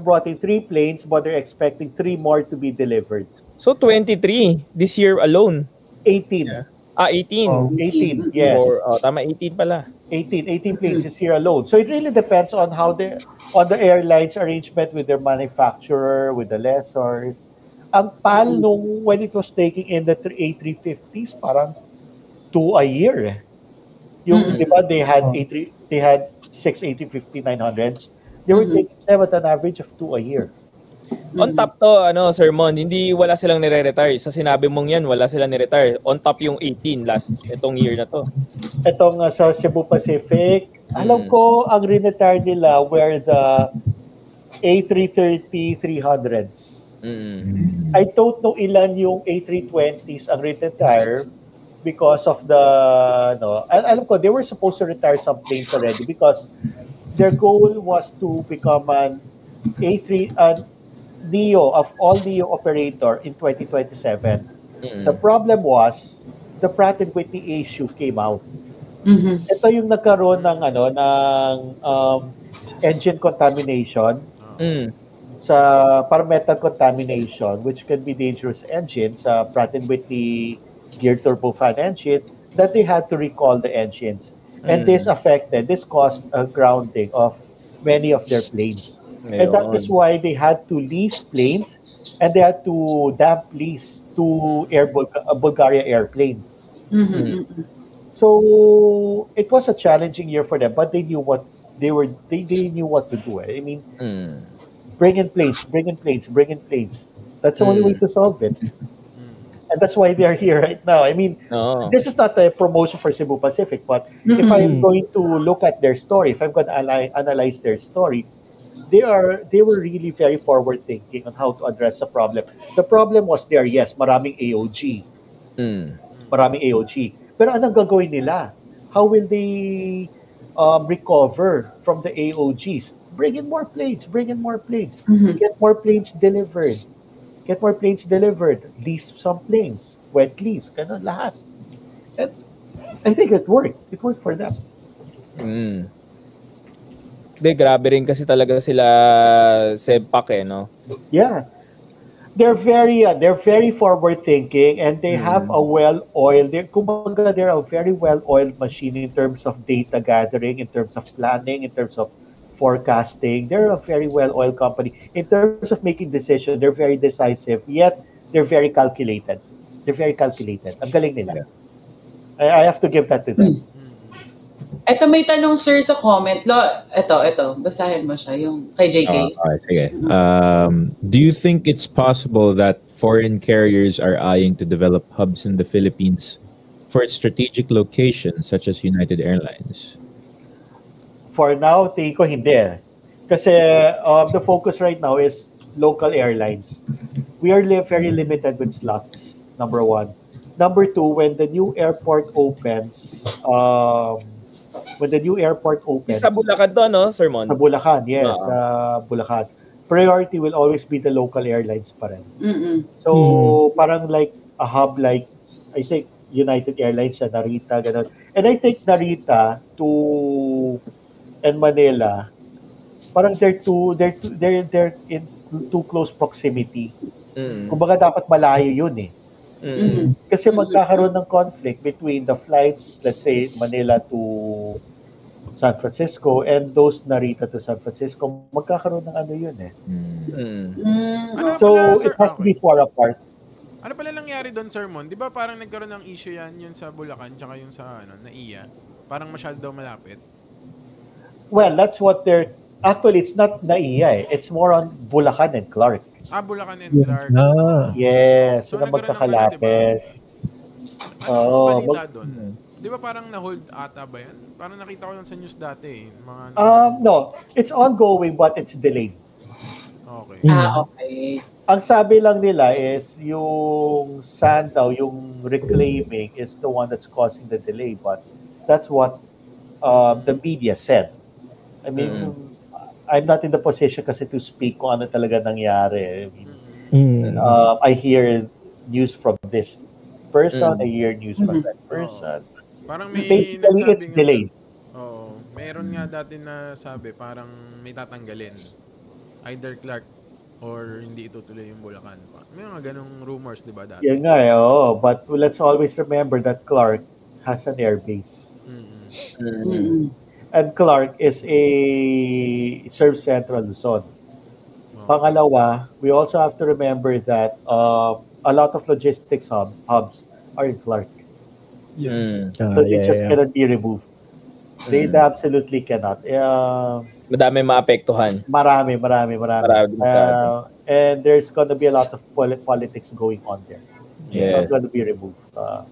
brought in 3 planes, but they're expecting 3 more to be delivered. So 23 this year alone. 18. Yeah. 18. 18, yes. Or, tama, 18 pala. 18 planes this year alone. So it really depends on how on the airlines arrangement with their manufacturer, with the lessors. Ang PAL when it was taking in the A350s, parang 2 a year. Yung, di ba, they had 6 A350-900s. They were taking them at an average of 2 a year. On top to, Sir Mon, hindi wala silang nire-retire. Sa sinabi mong yan, wala silang nire-retire. On top yung 18 itong year na to. Itong sa Cebu Pacific, alam ko ang re-retire nila were the A330-300s. I don't know ilan yung A320s ang retire because of the alam ko they were supposed to retire some planes already because their goal was to become an NEO of all NEO operator in 2027. The problem was the Pratt & Whitney issue came out. Ito yung nagkaroon ng engine contamination. Sa metal contamination, which can be dangerous engines, Pratt & Whitney gear turbofan engine, that they had to recall the engines. And this caused a grounding of many of their planes. And that is why they had to lease planes and they had to damp lease to Bulgaria airplanes. So it was a challenging year for them, but they knew what they knew what to do. I mean, bring in planes. That's the only way to solve it. And that's why they are here right now. I mean, this is not a promotion for Cebu Pacific, but if I'm going to look at their story, if I'm going to analyze their story, they were really very forward thinking on how to address the problem. The problem was there, yes, maraming AOG. Maraming AOG. Pero anong gagawin nila? How will they recover from the AOGs? Bring in more planes. Get more planes delivered. Lease some planes. Wet lease. Ganun lahat. And I think it worked. It worked for them. Grabe rin kasi talaga sila Sebpak no? Yeah. They're very forward thinking and they have a well-oiled, they're a very well-oiled machine in terms of data gathering, in terms of planning, in terms of forecasting. They're a very well-oiled company. In terms of making decisions, they're very decisive, yet they're very calculated. Ang galing nila. I have to give that to them. Ito may tanong sir sa comment. Ito, basahin mo siya, yung kay JK. Sige. Do you think it's possible that foreign carriers are eyeing to develop hubs in the Philippines for its strategic locations such as United Airlines? For now, tingin ko hindi. Kasi the focus right now is local airlines. We are very limited with slots, number one. Number two, when the new airport opens, when the new airport opened, Sa Bulacan to, no, Sir Mon? sa Bulacan, yes, Oo. sa Bulacan, priority will always be the local airlines pa rin. Mm-mm. So, parang like a hub like, I think, United Airlines sa Narita, ganun. And I think Narita and Manila, parang they're in too close proximity. Kumbaga dapat malayo yun eh. Kasi magkakaroon ng conflict between the flights, let's say Manila to San Francisco and those Narita to San Francisco, magkakaroon ng ano yun eh. Ano So, pala, it sir? has to be far apart. Ano pala nangyari doon, Sir Mon? Di ba parang nagkaroon ng issue yun sa Bulacan tsaka yung sa NAIA? Parang masyado daw malapit. Well, that's what actually, it's not NAIA eh. It's more on Bulacan and Clark. Bulacan and Clark. Yes, So, sila nagkaroon ng magkakalapit. Ano balita doon? Di ba parang na-hold ata ba yan? Parang nakita ko lang sa news dati. No, it's ongoing but it's delayed. Okay. Okay. Ang sabi lang nila is yung sand daw, yung reclaiming is the one that's causing the delay. But that's what the media said. I mean, I'm not in the position kasi to speak kung ano talaga nangyari. I mean, I hear news from this person, I hear news from that person. Parang may Basically, it's delayed. Oo. Meron nga dati na sabi, parang may tatanggalin. Either Clark or hindi itutuloy yung Bulacan. May mga ganong rumors, di ba, dati? Yan nga, but let's always remember that Clark has an airbase. And Clark serves Central Luzon. Pangalawa, we also have to remember that a lot of logistics hubs are in Clark. So they just cannot be removed. They absolutely cannot. Madami maapektuhan. Marami. And there's gonna be a lot of politics going on there. It's not gonna be removed.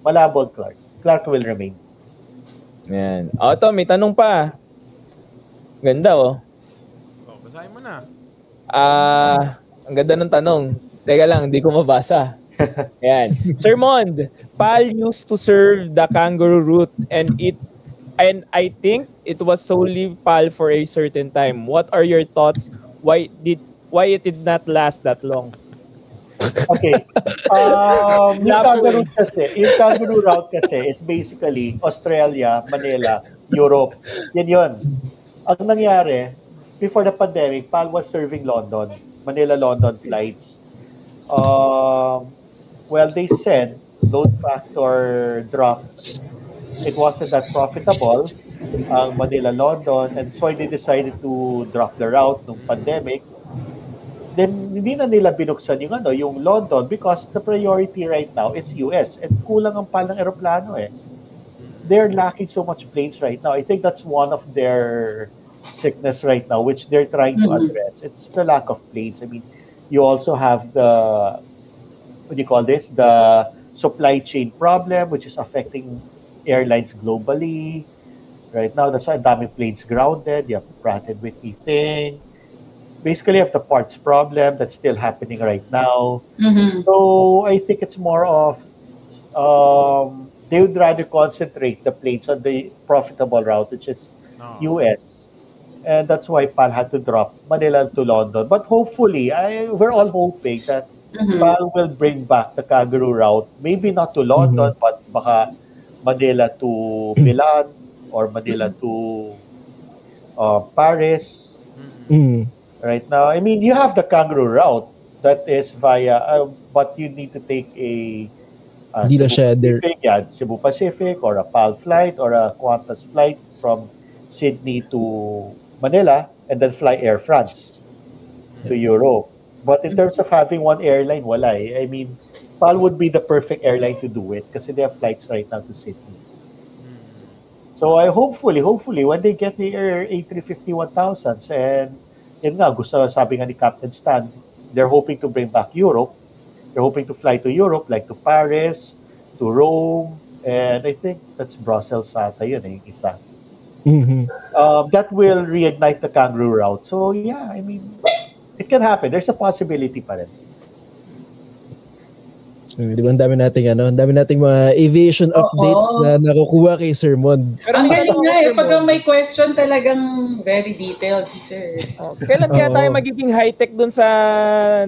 Malabo Clark. Clark will remain. Yan. Ito, may tanong pa. Ganda, Basahin mo na. Ang ganda ng tanong. Teka lang, hindi ko mabasa. Ayan. Sir Mond, PAL used to serve the kangaroo route and I think it was solely PAL for a certain time. What are your thoughts? Why it did not last that long? Okay. Yung kangaroo route kasi is basically Australia, Manila, Europe. Yan yun. Ang nangyari, before the pandemic, PAL was serving London, Manila-London flights. Well, they said load factor dropped. It wasn't that profitable, Manila-London, and so they decided to drop the route nung pandemic. Then, hindi na nila binuksan yung London because the priority right now is US. And kulang ang PAL ng aeroplano eh. They're lacking so much planes right now. I think that's one of their sickness right now, which they're trying to address. It's the lack of planes. I mean, you also have the supply chain problem, which is affecting airlines globally. Right now, that's why daming planes grounded. You have the Pratt & Whitney thing. Basically, you have the parts problem that's still happening right now. So I think it's more of they would rather concentrate the planes on the profitable route, which is US. And that's why PAL had to drop Manila to London. But hopefully, we're all hoping that PAL will bring back the kangaroo route. Maybe not to London, but baka Manila to Milan or Manila to Paris. Right now, I mean, you have the kangaroo route that is via, but you need to take a Cebu Pacific or a PAL flight or a Qantas flight from Sydney to Manila and then fly Air France to Europe. But in terms of having one airline, wala eh. I mean, PAL would be the perfect airline to do it kasi they have flights right now to Sydney. So I hopefully when they get the A350-1000s and yun nga, sabi nga ni Captain Stan, they're hoping to bring back Europe. They're hoping to fly to Europe, like to Paris, to Rome, and I think that's Brussels ata yun yung isa. That will reignite the kangaroo route. So yeah, I mean, it can happen. There's a possibility pa rin. Di ba ang dami nating mga aviation updates na nakukuha kay Sir Mon. Ang galing nga pag may question talagang very detailed si Sir. Kailan kaya tayo magiging high-tech dun sa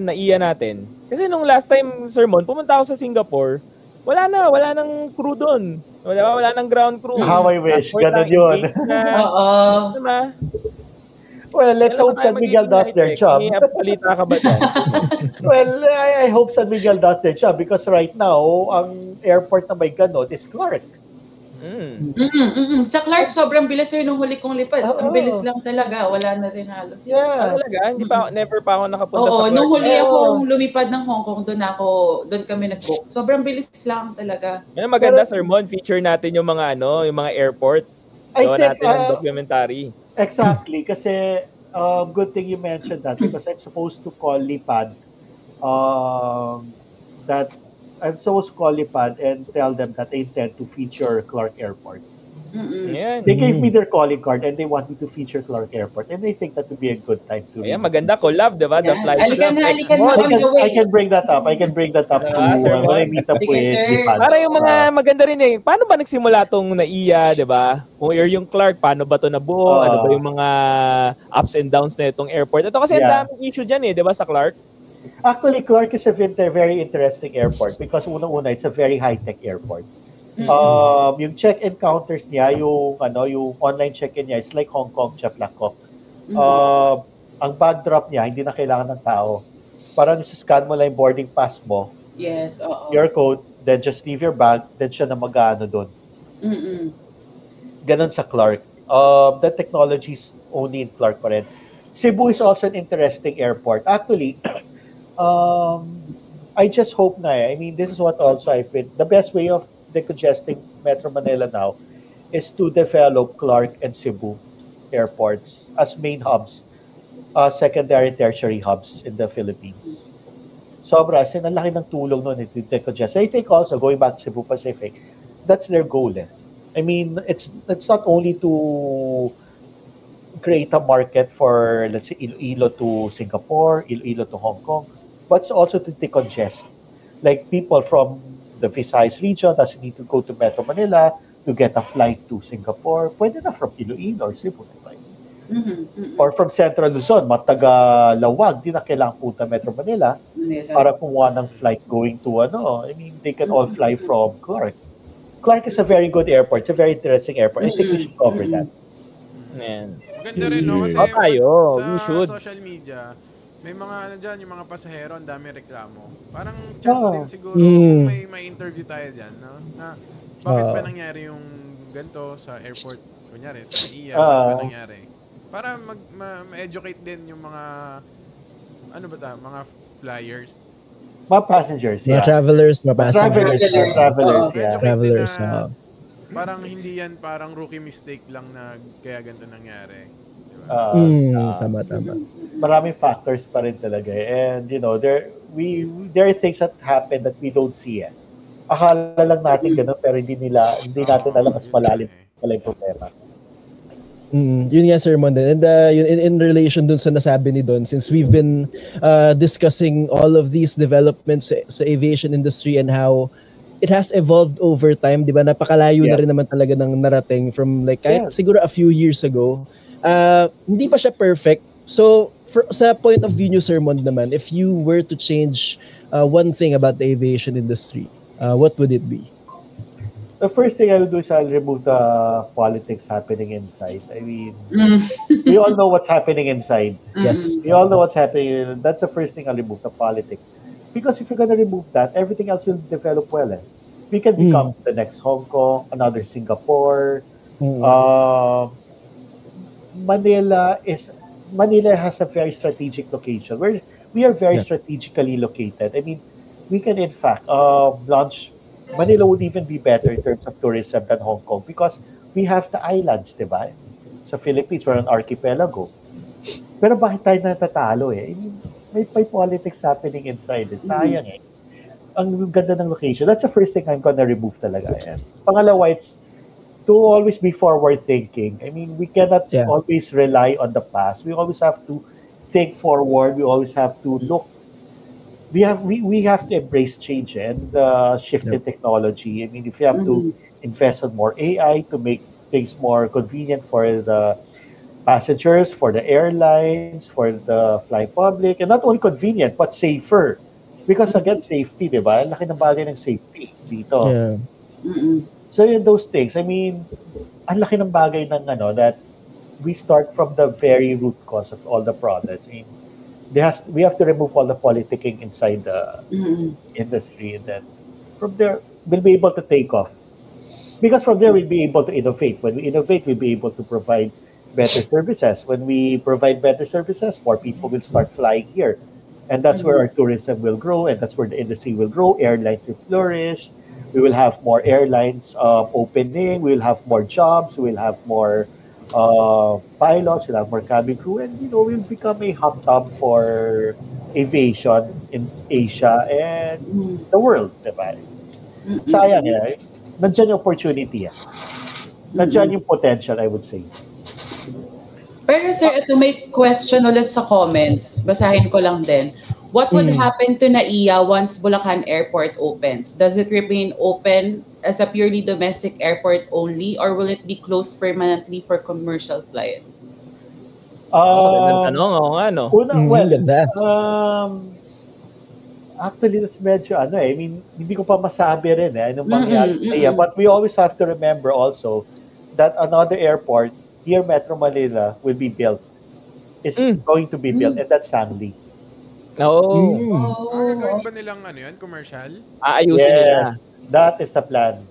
NAIA natin? Kasi nung last time, Sir Mon, pumunta ako sa Singapore, wala nang crew dun. Wala nang ground crew. How I wish, ganun yun. Diba? Well, let's hope San Miguel does their job. Balita ka ba dyan? Well, I hope San Miguel does their job because right now, ang airport na may ganun is Clark. Sa Clark, sobrang bilis nung huli kong lipad. Ang bilis lang talaga. Wala na rin halos. Yeah. Talaga? Never pa ako nakapunta sa Clark. Nung huli akong lumipad ng Hong Kong, doon kami nag-book. Sobrang bilis lang talaga. Yan maganda, Sir Mon. Feature natin yung mga airport. Gawa natin ng documentary. Exactly, kasi good thing you mentioned that because I'm supposed to call Lipad and tell them that I intend to feature Clark Airport. Yan. They gave me their calling card and they want me to feature Clark Airport and I think that would be a good time to. Ayan, maganda collab, diba? The flight Alikan na on the way. I can bring that up. When I meet up with Lipad. Para yung mga maganda rin paano ba nagsimula tong NAIA, diba? Kung yung Clark, paano ba to nabuo? Ano ba yung mga ups and downs na itong airport? Ito kasi ang daming issue dyan diba sa Clark? Actually, Clark is a very interesting airport because unang-una, it's a very high-tech airport. Yung check-in counters niya, yung online check-in niya, it's like Hong Kong, Chaplakok. Ang bag drop niya, hindi na kailangan ng tao. Parang scan mo lang yung boarding pass mo. Yes, your code, then just leave your bag, then siya na mag-ano doon. Ganon sa Clark. The technology is only in Clark pa rin. Cebu is also an interesting airport. Actually, I just hope I mean, this is what also I've been, the best way of decongesting Metro Manila now is to develop Clark and Cebu airports as main hubs, secondary, tertiary hubs in the Philippines. Sobra, ang laki ng tulong nun to decongest. I think also, going back to Cebu Pacific, that's their goal. I mean, it's not only to create a market for, let's say, Iloilo to Singapore, Iloilo to Hong Kong, but also to decongest. Like people from the Visayas region doesn't need to go to Metro Manila to get a flight to Singapore. Pwede na from Iloilo or Cebu. Right? Or from Central Luzon, mataga Lawag, di na kailangan punta Metro Manila para kumuha ng flight going to I mean, they can all fly from Clark. Clark is a very good airport. It's a very interesting airport. I think we should cover that. Man. Maganda rin, no? Kasi sa social media, may mga dyan, yung mga pasahero, ang dami reklamo. Parang chance din siguro kung may interview tayo dyan, no? Na bakit ba nangyari yung ganito sa airport, kunyari, sa NAIA, bakit ba nangyari? Para ma-educate din yung mga, mga flyers. Mga passengers, Mga travelers, mga passengers. Travelers. Parang hindi yan parang rookie mistake lang na kaya ganito nangyari. Tama. Maraming factors pa rin talaga. And, there are things that happen that we don't see yet. Akala lang natin ganun, pero hindi natin alam mas malalim pala yung problema. Yun nga, Sir Mon. And in relation dun sa nasabi ni Don, since we've been discussing all of these developments sa aviation industry and how it has evolved over time, di ba? Napakalayo na rin naman talaga ng narating from kahit siguro a few years ago. Hindi pa siya perfect. So, sa point of view nyo, Sir Mon naman, if you were to change one thing about the aviation industry, what would it be? The first thing I will do is I'll remove the politics happening inside. I mean, we all know what's happening inside. Yes. We all know what's happening. That's the first thing I'll remove, the politics. Because if you're going to remove that, everything else will develop well. We can become the next Hong Kong, another Singapore. Manila has a very strategic location. We are very strategically located. I mean, we can in fact launch. Manila would even be better in terms of tourism than Hong Kong because we have the islands, diba? Sa Philippines, we're an archipelago. Pero bakit tayo natatalo I mean, may politics happening inside. Sayang Ang ganda ng location. That's the first thing I'm gonna remove talaga. Pangalawa, it's to always be forward thinking. I mean, we cannot always rely on the past. We always have to think forward. We always have to look we have to embrace change and shift in technology. I mean, if you have to invest on more AI to make things more convenient for the passengers, for the airlines, for the flying public, and not only convenient but safer. Because again, safety, di ba? Laki ng bagay ng safety dito. Yeah. So yun, those things. I mean, ang laki ng bagay ng that we start from the very root cause of all the problems. I mean, we have to remove all the politicking inside the industry, and then from there we'll be able to take off. Because from there we'll be able to innovate. When we innovate, we'll be able to provide better services. When we provide better services, more people will start flying here. And that's where our tourism will grow, and that's where the industry will grow. Airlines will flourish. We will have more airlines opening. We will have more jobs. We will have more pilots. We'll have more cabin crew. And, we'll become a hub for aviation in Asia and the world. Diba? Sayang nandiyan yung opportunity. Nandiyan yung potential, I would say. Pero sir, ito may question ulit sa comments. Basahin ko lang din. What would happen to NAIA once Bulacan Airport opens? Does it remain open as a purely domestic airport only, or will it be closed permanently for commercial flights? Tanong, Actually, that's medyo I mean, hindi ko pa masabi rin anong mangyari sa NAIA. But we always have to remember also that another airport here, Metro Manila, will be built. It's going to be built, and that's Sangli. Gagawin ba nilang commercial? Aayusin nila. That is the plan.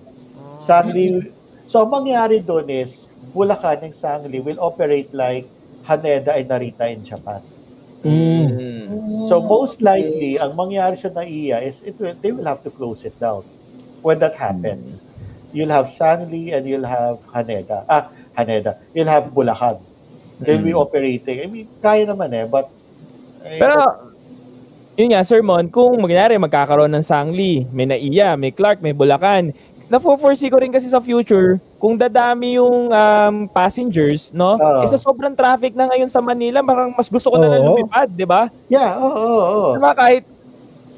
Sangli. So, ang mangyari doon is, Bulacan and Sangli will operate like Haneda and Narita in Japan. So, most likely, ang mangyari sa NAIA is, they will have to close it down. When that happens, you'll have Sangli and you'll have Haneda. You'll have Bulacan. They'll be operating. I mean, kaya naman but... Pero, yun nga, Sir Mon, kung magyari magkakaroon ng Sangli, may NAIA, may Clark, may Bulacan, na-foresee ko rin kasi sa future, kung dadami yung passengers, no? Isa sobrang traffic na ngayon sa Manila, mas gusto ko na lumipad, di ba? Yeah, oo. Diba, kahit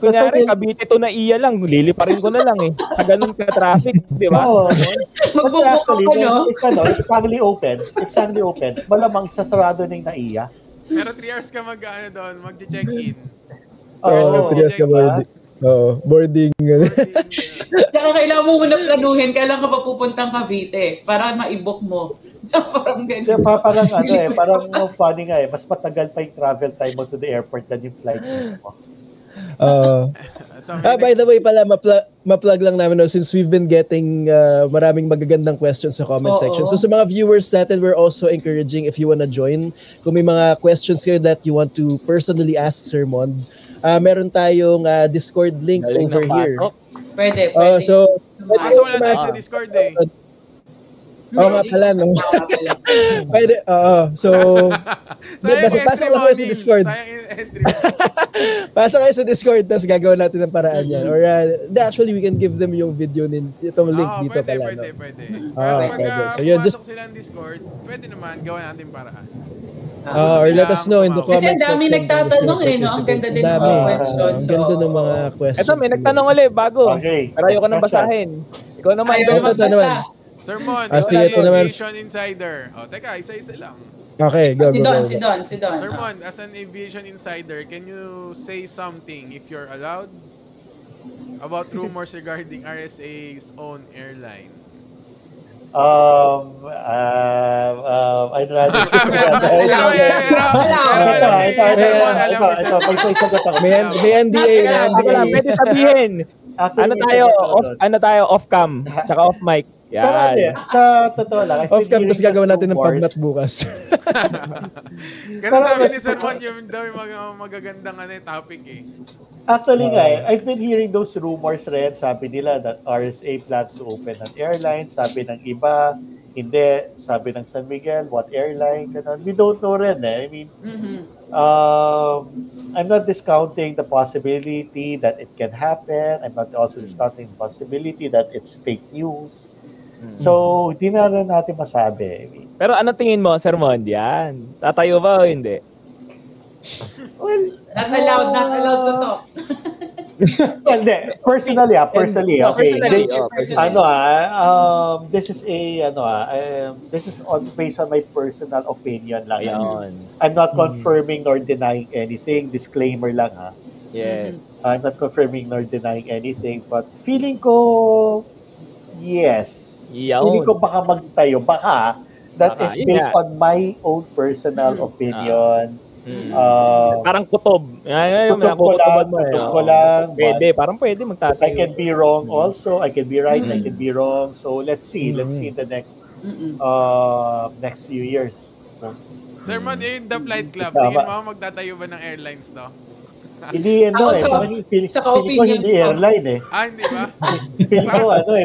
kunyari, Cavite to NAIA lang, liliparin ko na lang sa ganun ka-traffic, di ba? If Sangli opens, malamang sasarado ng NAIA. Pero 3 hours ka mag-check-in. 3 hours ka boarding. Tsaka kailangan mo muna planuhin, kailangan ka pa pupuntang Cavite para ma-book mo. Parang ganyan. Parang funny nga mas matagal pa yung travel time mo to the airport than yung flight mo. By the way pala, ma-plug lang namin since we've been getting maraming magagandang questions sa comment section. So sa mga viewers natin, we're also encouraging if you wanna join. Kung may mga questions kayo that you want to personally ask Sir Mon, meron tayong Discord link over here. Pwede. So, wala tayo sa Discord nga pala, no? Pwede, So, pasok lang kayo sa Discord. Pasok kayo sa Discord, tapos gagawin natin ng paraan yan. Or, actually, we can give them yung video itong link dito pala. Pwede. So, yun, pumasok sila ng Discord, pwede naman, gawa natin paraan. Or let us know in the comments. Kasi ang dami nagtatanong no? Ang ganda din ng mga questions. Ang ganda ng mga questions. Ito, may nagtanong ulit, bago. Okay. Pero ayoko nang basahin. Ikaw naman. Ito naman. Sir Mon, aviation insider. Teka, isa-isa lang. Okay, go. Si Don. Sir Mon, as an aviation insider, can you say something, if you're allowed, about rumors regarding RSA's own airline? I'd rather... May NDA. Pwede sabihin. Ano tayo off cam, tsaka off mic. Yan. Sa totoo lang. Off cam, tapos gagawin natin ng pagmat bukas. Kasi sabi ni Sir Mon, yung daw yung magagandang topic Actually I've been hearing those rumors rin. Sabi nila that RSA plans to open an airline. Sabi ng iba, hindi. Sabi ng San Miguel, what airline? Ganun. We don't know rin I mean, I'm not discounting the possibility that it can happen. I'm not also discounting the possibility that it's fake news. So, hindi na rin natin masabi. Pero ano tingin mo, Sir Mon? Yan. Tatayo ba o hindi? Well, Not allowed to talk. Well, personally, okay. This is based on my personal opinion lang. I'm not confirming nor denying anything. Disclaimer lang, ha. Yes. I'm not confirming nor denying anything, but feeling ko, yes. Feeling ko baka magtayo. Baka. That is based on my own personal opinion. Parang kutob. Kutob ko lang. Pwede magtatayo. I can be wrong also. I can be right. I can be wrong. So let's see. Let's see in the next few years. Sir Mod, yung The Flight Club, tingin mo magtatayo ba ng airlines to? Hindi feeling ko hindi airline Hindi ba?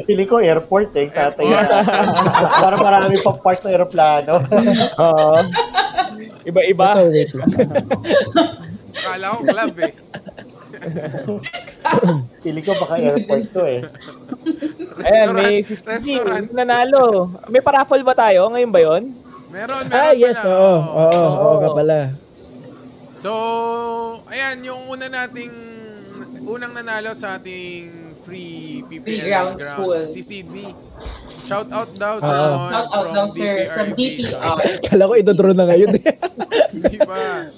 Feeling ko airport tatayo. Para marami pang parts ng aeroplano. Iba-iba. Kala ko club Feeling ko baka airport to Ayan, may restaurant nanalo. May paraffle ba tayo? Ngayon ba yun? Meron yes, oo ka pala. So, ayan, yung unang nanalo sa ating free PPL ground, si Sydney. Shout out daw, Sir Mon. Shout out daw, sir, from DPR. Kala ko idodro na ngayon. Hindi ba?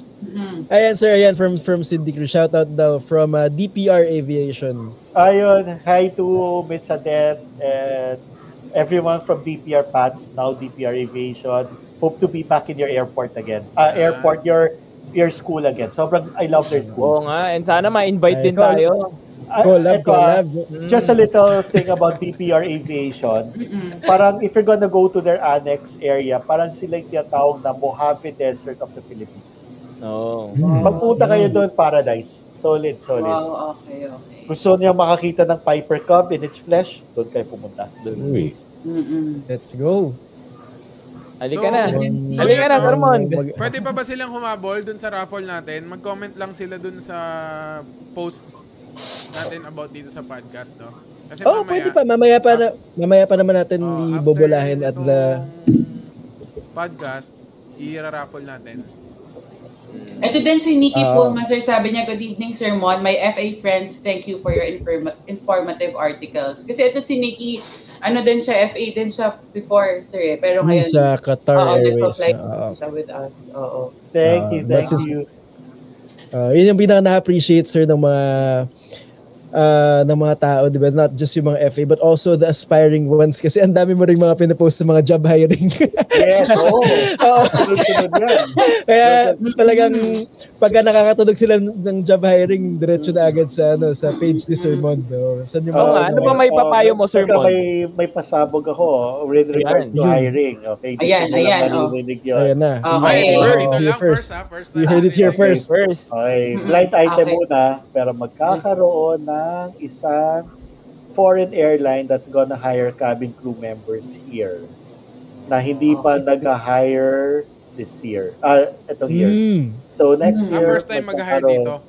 Ayan, sir, from Sydney Cruz. Shout out daw from DPR Aviation. Ayun, hi to Miss Adet and everyone from DPR PATS, now DPR Aviation. Hope to be back in your airport again. Your school again. Sobrang I love their school. Oo nga, and sana ma-invite din tayo. Collab. Just a little thing about DPR Aviation. Parang if you're gonna go to their annex area, parang sila yung tinatawag na Mojave Desert of the Philippines. Pagpunta kayo doon, paradise. Solid. Wow, okay. Gusto niya makakita ng Piper Cub in its flesh, doon kayo pumunta. Let's go. Halika na, Carmond. Pwede pa ba silang humabol dun sa raffle natin? Mag-comment lang sila dun sa post natin about dito sa podcast, no? Kasi pwede pa. Mamaya pa naman natin ibobolahin at the podcast, i-raffle natin. Ito din si Nikki Pullman, sir. Sabi niya, good evening, Sir Mon. My FA friends, thank you for your informative articles. Kasi ito si Nikki, din siya, FA din siya before, sir. Pero ngayon, sa Qatar Airways. Siya with us. Thank you. Yun yung pinaka na-appreciate, sir, ng mga tao, di ba? Not just yung mga FA, but also the aspiring ones. Kasi ang dami mo rin mga pinapost sa mga job hiring. Yes, Kaya talagang pagka nakakatunog sila ng job hiring, diretso na agad sa page ni Sir Mon. Ano ba may papayo mo, Sir Mon? May pasabog ako with regards to hiring. Okay? Ayan na. Okay. Ito lang, first. You heard it here first. Okay. Blind item muna, pero magkakaroon ng isang foreign airline that's gonna hire cabin crew members here na hindi pa nag-hire this year. Itong year. So next year, first time mag-hire dito?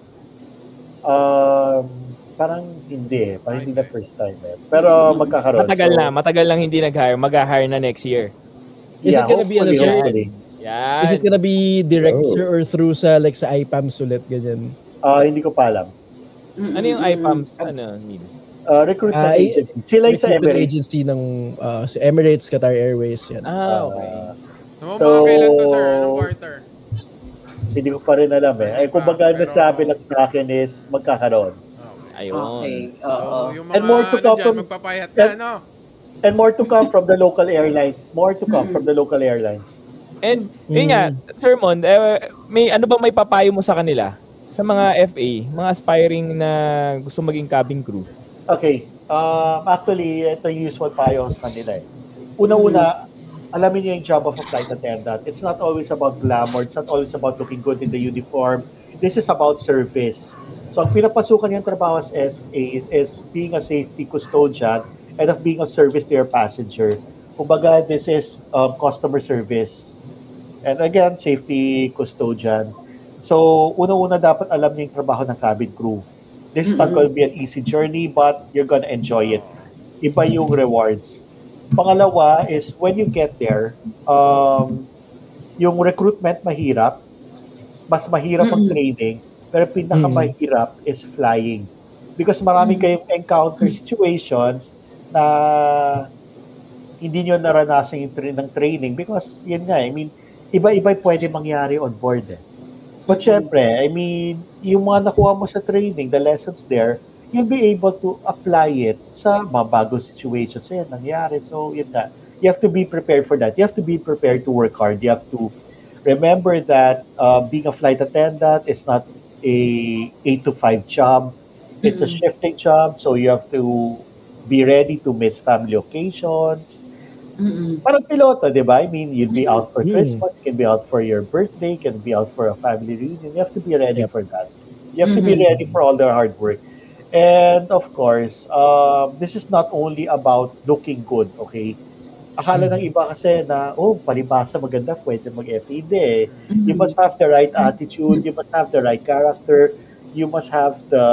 Parang hindi. Parang hindi na first time. Pero magkakaroon. Matagal lang hindi nag-hire. Mag-hire na next year. Is it gonna be Yan. Is it gonna be direct, sir, or through sa IPAMS ulit, ganyan? Hindi ko pa alam. Ano yung IPAMS? Recruitment agency. Sila yung sa Emirates. Agency ng sa Emirates, Qatar Airways. Yan. Okay. Mga kailan to, sir? Anong quarter? Hindi ko pa rin alam kumbaga nasabi lang sa akin is magkakaroon. Ayun. Okay. So, yung mga magpapayat na, no? And more to come from the local airlines. And yun nga, Sir Mon, may ano ba may papayo mo sa kanila? Sa mga FA, mga aspiring na gusto maging cabin crew? Okay. Actually, ito yung usual payo sa kanila Una-una, alamin niyo yung job of a flight attendant. It's not always about glamour. It's not always about looking good in the uniform. This is about service. So, ang pinapasukan niyang trabaho as FA is being a safety custodian and of being of service to your passenger. Kumbaga, this is customer service. And again, safety custodian. So, unang-una dapat alam niyo yung trabaho ng cabin crew. This is not going to be an easy journey, but you're gonna enjoy it. Iba yung rewards. Pangalawa is, when you get there, yung recruitment mahirap. Mas mahirap ang training. Pero pinakamahirap is flying. Because marami kayong encounter situations na hindi nyo naranasan yung training. Because, yun nga, I mean, iba-iba pwede mangyari on board. But syempre, I mean, yung mga nakuha mo sa training, the lessons there, you'll be able to apply it sa mga bagong situations. Yan, nangyari. So, yun nga. You have to be prepared for that. You have to be prepared to work hard. You have to remember that being a flight attendant is not a 8 to 5 job. It's a shifting job. So, you have to be ready to miss family occasions. Parang piloto, di ba? I mean, you'll be out for Christmas, you can be out for your birthday, you can be out for a family reunion. You have to be ready for that. You have to be ready for all the hard work. And of course, this is not only about looking good, okay? Akala ng iba kasi na, palibasa maganda, pwede mag-FED eh. You must have the right attitude, you must have the right character, you must have the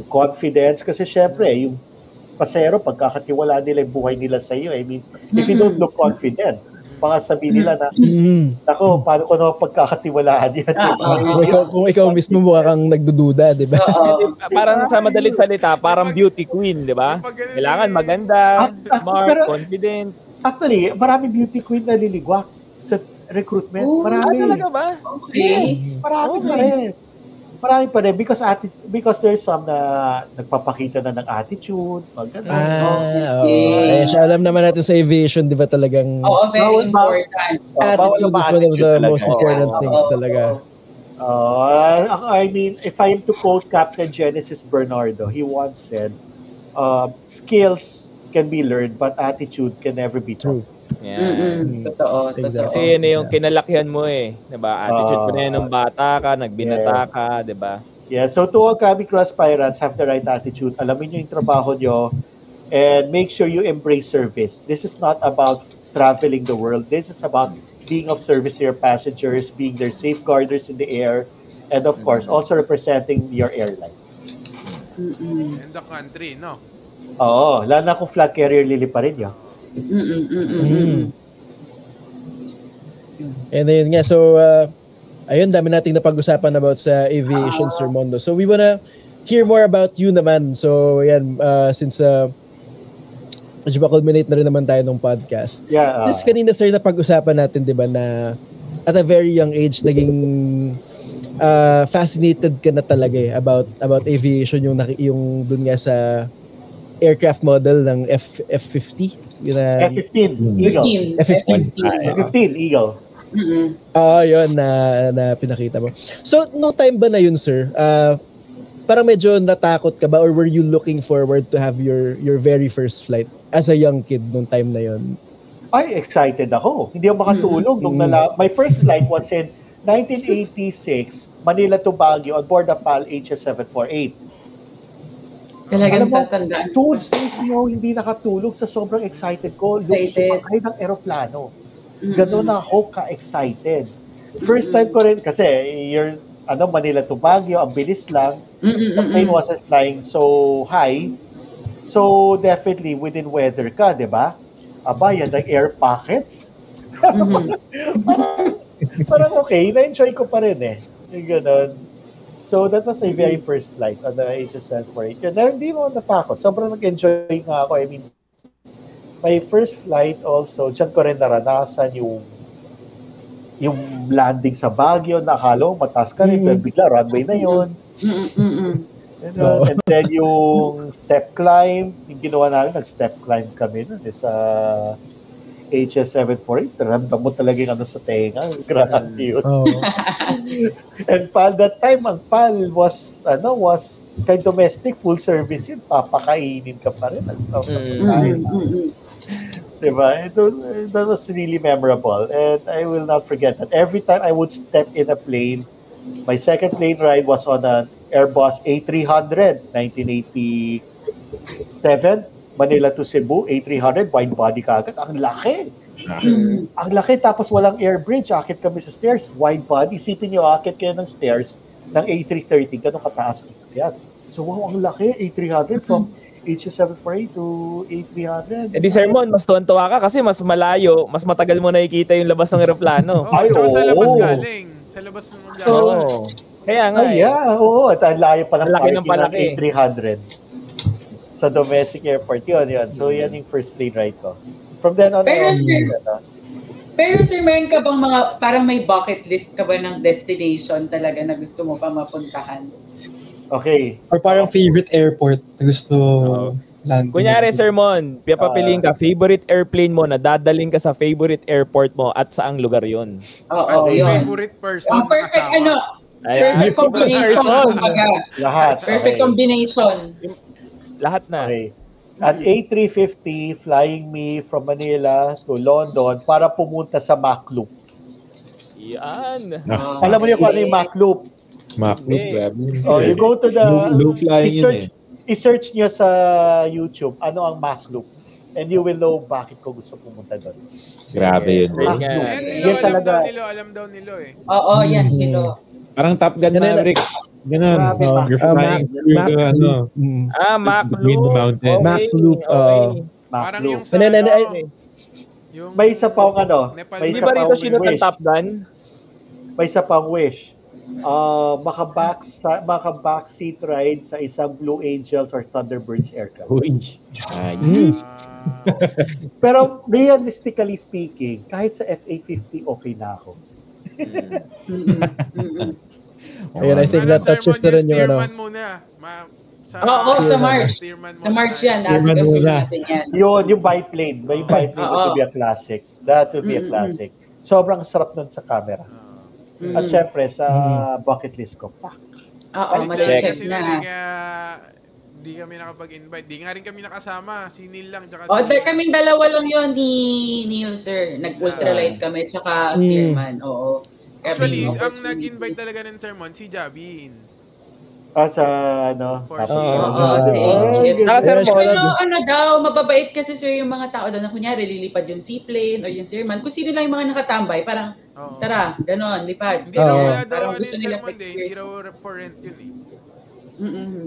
confidence. Kasi syempre, yung pasero, pagkakatiwala nila yung buhay nila sa iyo. I mean, if you don't look confident, baka sabihin nila na, nako, paano ko naman pagkakatiwalaan yan? Kung ikaw mismo mukha kang nagdududa, di ba? Parang sa madaling salita, parang beauty queen, di ba? Kailangan maganda, smart, confident. Actually, marami beauty queen na liligwak sa recruitment. Marami. Talaga ba? Okay. Marami pa rin because there's some na nagpapakita na ng attitude, maganda. Okay. Siya alam naman natin sa aviation, di ba talagang very important. Attitude is one of the most important things talaga. I mean, if I am to quote Captain Genesis Bernardo, he once said, skills can be learned, but attitude can never be taught. Totoo. Kasi yun yung kinalakihan mo eh. Diba? Attitude mo na yan ng bata ka, nagbinata ka, diba? Yeah, so to all Cabin Crew aspirants, have the right attitude. Alamin nyo yung trabaho nyo and make sure you embrace service. This is not about traveling the world. This is about being of service to your passengers, being their safeguarders in the air, and of course, also representing your airline. And the country, no? Oo, lalo na kung flag carrier liliparin nyo. And ayun nga, so ayun, dami nating napag-usapan about sa aviation, Sir Mondo. So we wanna hear more about you naman. So yan, since medyo ba-culminate na rin naman tayo ng podcast. Since kanina, sir, napag-usapan natin, di ba, na at a very young age, naging fascinated ka na talaga about aviation, yung dun nga sa aircraft model ng F-50. F-15 Eagle. F-15 Eagle. Yun na pinakita mo. So, no time ba na yun, sir? Parang medyo natakot ka ba or were you looking forward to have your very first flight as a young kid nung time na yun? Ay, excited ako. Hindi ako makatulog. My first flight was in 1986, Manila to Baguio on board the PAL HS-748. Talagang tatandaan. 2 days hindi nakatulog sa sobrang excited ko. Sumakay ng aeroplano. Gano'n na ako ka-excited. First time ko rin, kasi Manila to Baguio, ang bilis lang. The plane wasn't flying so high. So, definitely, within weather ka, di ba? Aba, yan ang air pockets. Parang okay, na-enjoy ko pa rin eh. Yung gano'n. So, that was my very first flight on the HS-748. Hindi mo natakot. Sobrang nag-enjoy nga ako. I mean, my first flight also, dyan ko rin naranasan yung landing sa Baguio, nakalo, mataas ka rin, pero bigla, runway na yun. And then yung step climb, yung ginawa namin, nag-step climb kami nun, sa HS-748, ramdam mo talaga yung sa tenga. Grabe yun. And PAL, that time, ang PAL was kay domestic, full service yun. Papakainin ka pa rin. Diba? That was really memorable. And I will not forget that. Every time I would step in a plane, my second plane ride was on an Airbus A300, 1987. Manila to Cebu, A300, wide body kagad. Ang laki. Ang laki, tapos walang air bridge. Akit kami sa stairs, wide body. Isipin nyo, akit kayo ng stairs ng A330, gano'ng kataas. Yan. So, wow, ang laki. A300 from HS-748 to A300. Di Sir Mon, mas tuwan-tuwa ka kasi mas malayo, mas matagal mo nakikita yung labas ng aeroplano. Tsaka sa labas galing. Sa labas ng galing. Kaya nga Oo. At ang layo pa ng Malaki ng parking ng A300. Sa domestic airport. Yun. So, yan yung first plane ride ko. From then on, Pero sir, meron ka bang mga, parang may bucket list ka ba ng destination talaga na gusto mo pa mapuntahan? Okay. Or parang favorite airport na gusto land. Kunyari, Sir Mon, papapiliin ka, favorite airplane mo na dadaling ka sa favorite airport mo at saang lugar yun? Oo, yun. Favorite person perfect, perfect Ayan. combination. Lahat. Perfect combination. Lahat na. Okay. At A350 flying me from Manila to London para pumunta sa MacLoop. Yan. Alam mo niyo kung ano yung MacLoop? MacLoop, grabe. You go to the... Loop flying yun I-search niyo sa YouTube ano ang MacLoop. And you will know bakit ko gusto pumunta doon. Grabe yun. Alam daw nilo eh. Oo, yan sila. Parang Top Gun Maverick. Ganun. You're flying through the MacLoop. MacLoop. Parang yung sa yung may isa pang Di ba rito sino ng Top Gun? May isa pang wish. Maka-backseat ride sa isang Blue Angels or Thunderbirds aircraft. Pero realistically speaking, kahit sa FA-50 okay na ako. Ayun, I think that touches na rin yung Steerman muna. Sa March. Sa March yan. Yung biplane. May biplane to be a classic. That will be a classic. Sobrang sarap nun sa camera. At syempre, sa bucket list ko, ma-check na. Di kami nakapag-invite. Di nga rin kami nakasama. Si Neil lang. Kaming dalawa lang yun ni Neil, sir. Nag-ultralight kami, tsaka Steerman. Oo. Actually, ang nag-invite talaga ng sermon, si Jabin. Sa si ACF. Pero mababait kasi sir yung mga tao doon na kunyari lilipad yung seaplane o yung Steerman. Kung sino lang yung mga nakatambay, parang tara, ganon, lipad. Hindi raw wala daw ano yung sermon hindi raw for rent yun eh.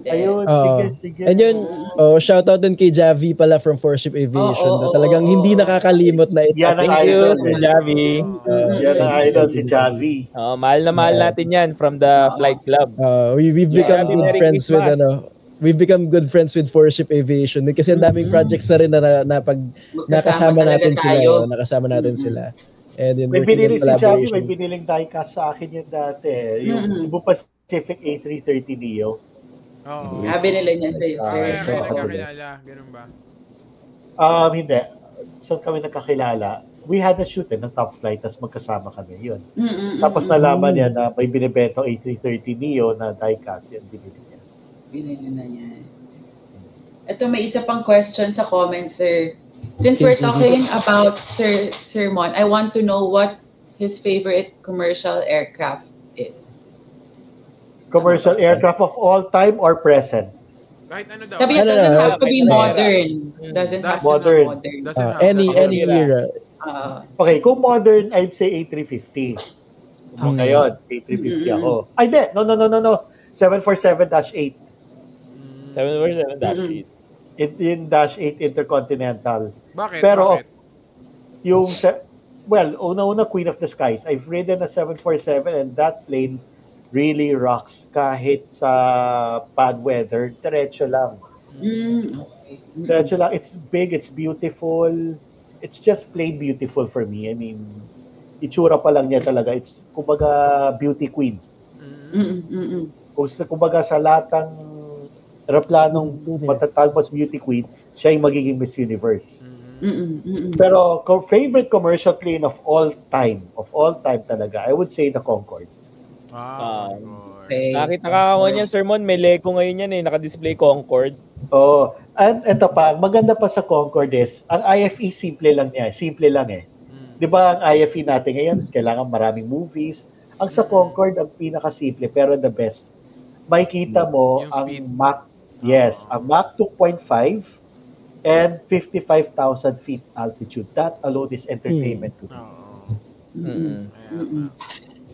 Ayun, sige. And yun, shoutout din kay Javi pala from Forship Aviation na talagang hindi nakakalimot na ito. Thank you, Javi. Yan ang idol si Javi. Mahal na mahal natin yan from the flight club. We've become good friends with we've become good friends with Forship Aviation kasi ang daming projects na rin na pag nakasama natin sila. And in may binili si Javi, may biniling diecast sa akin yun dati. Yung Cebu Pacific A330 Neo. Binili niya sa'yo, sir. Kaya kayo nagkakilala, ganun ba? Hindi. So kami nagkakilala. We had a shoot ng Top Flight, tapos magkasama kami. Yun. Tapos nalaman niya na may binibentong A330 Neo na diecast. Yan, binili niya. Binili na niya. Ito, may isa pang question sa comments, sir. Since we're talking about Sir Mon, I want to know what his favorite commercial aircraft is. Commercial aircraft of all time or present? Kahit ano daw. Sabi niya, doesn't have to be modern. Doesn't have to be modern. Any era. Okay, kung modern, I'd say A350. Ngayon, A350 ako. Ay, hindi. No. 747-8. 747-8. In Dash 8 Intercontinental. Bakit? Pero, una-una Queen of the Skies. I've ridden a 747 and that plane really rocks kahit sa bad weather. Diretso lang. Diretso lang. It's big, it's beautiful. It's just plain beautiful for me. I mean, itsura pa lang niya talaga. It's, kumbaga, beauty queen. Kumbaga, sa latang aeroplanong matatalbos beauty queen, siya yung magiging Miss Universe. Pero, favorite commercial plane of all time talaga, I would say the Concorde. Nakita ka niyan, Sir Mon, may Leco ngayon yan naka-display Concorde. And ito pa, maganda pa sa Concorde is, ang IFE simple lang eh. Di ba ang IFE natin ngayon, kailangan maraming movies. Ang sa Concorde, ang pinaka-simple, pero the best. Makikita mo ang Mach, ang Mach 2.5 and 55,000 feet altitude. That alone is entertainment to me.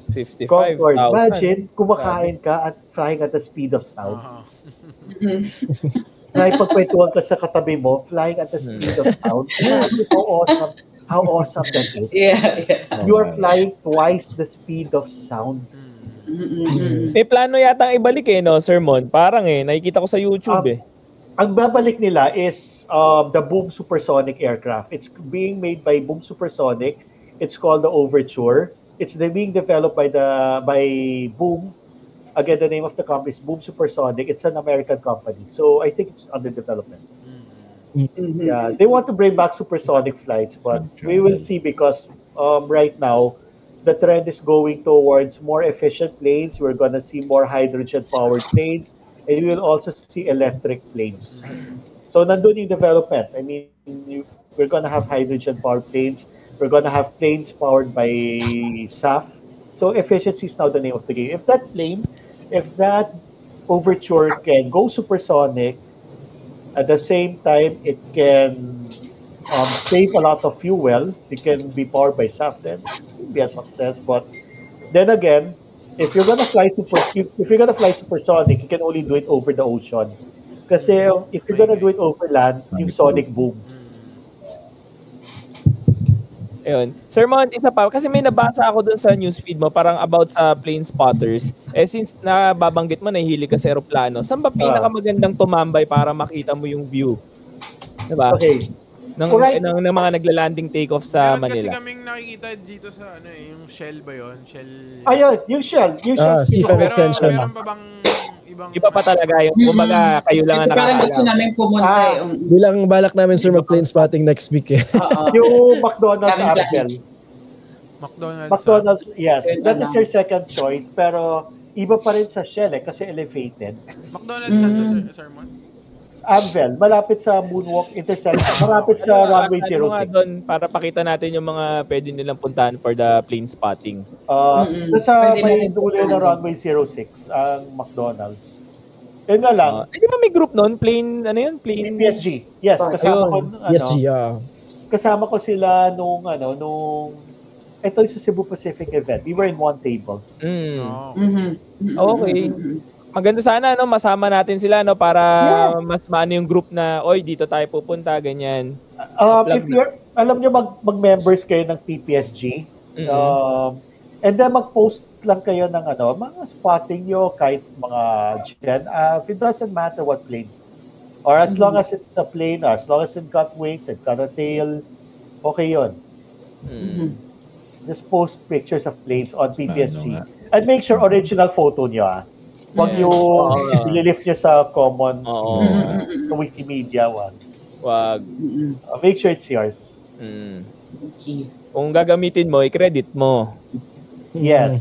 55,000. Concorde. Imagine, kumakain ka at flying at the speed of sound. Pagkwentuhan ka sa katabi mo, flying at the speed of sound. How awesome that is. Yeah. You are flying twice the speed of sound. May plano yatang ibalik no, Sir Mon? Parang nakikita ko sa YouTube Ang babalik nila is the Boom Supersonic aircraft. It's being made by Boom Supersonic. It's called the Overture. It's being developed by Boom. Again, the name of the company is Boom Supersonic. It's an American company. So I think it's under development. Yeah, they want to bring back supersonic flights, but we will see because right now the trend is going towards more efficient planes. We're going to see more hydrogen-powered planes, and we will also see electric planes. So nandun yung development. I mean, we're going to have hydrogen-powered planes. We're going to have planes powered by SAF. So efficiency is now the name of the game. If that Overture can go supersonic, at the same time it can save a lot of fuel, it can be powered by SAF, then it will be a success. But then again, if you're gonna fly supersonic, you can only do it over the ocean. Kasi if you're gonna do it over land, yung sonic boom. Ayun. Sir Mon, isa pa, kasi may nabasa ako dun sa newsfeed mo, parang about sa plane spotters. Since nababanggit mo, nahihilig ka sa aeroplano, saan ba pinakamagandang tumambay para makita mo yung view? Diba? Okay. Ng mga nagla-landing take-off sa Meron Manila. kasi kaming nakikita dito sa yung Shell ba yun? Ayun, yung Shell. Seafoam Extension. Meron pa bang ibang... Iba pa talaga yung kumbaga kayo lang ang parang gusto namin pumunta Bilang balak namin, sir, mag-plane spotting next week Yung McDonald's Apple. McDonald's, yes. That is your second choice, pero iba pa rin sa Shell kasi elevated. McDonald's saan to, Sir Mon? Amvel, malapit sa Moonwalk Intersection, malapit sa runway 06. Doon para pakita natin yung mga pwede nilang puntahan for the plane spotting. Nasa may dulo ng runway 06 ang McDonald's. Yun nga lang. Di ba may group noon? Plane, ano yun? Plane PSG. Yes, kasama ko. PSG, kasama ko sila nung ito sa Cebu Pacific event. We were in one table. Okay. Maganda sana masama natin sila para mas maano yung group na dito tayo pupunta ganyan. If you're alam niyo mag-members kayo ng PPSG. And then mag-post lang kayo ng mga spotting nyo kahit mga gen. It doesn't matter what plane. Or as long as it's a plane, as long as it got wings, it got a tail, okay yun. Just post pictures of planes on PPSG. And make sure original photo nyo Wag yung ililift nyo sa common sa Wikimedia one. Wag. Make sure it's yours. Kung gagamitin mo, i-credit mo. Yes.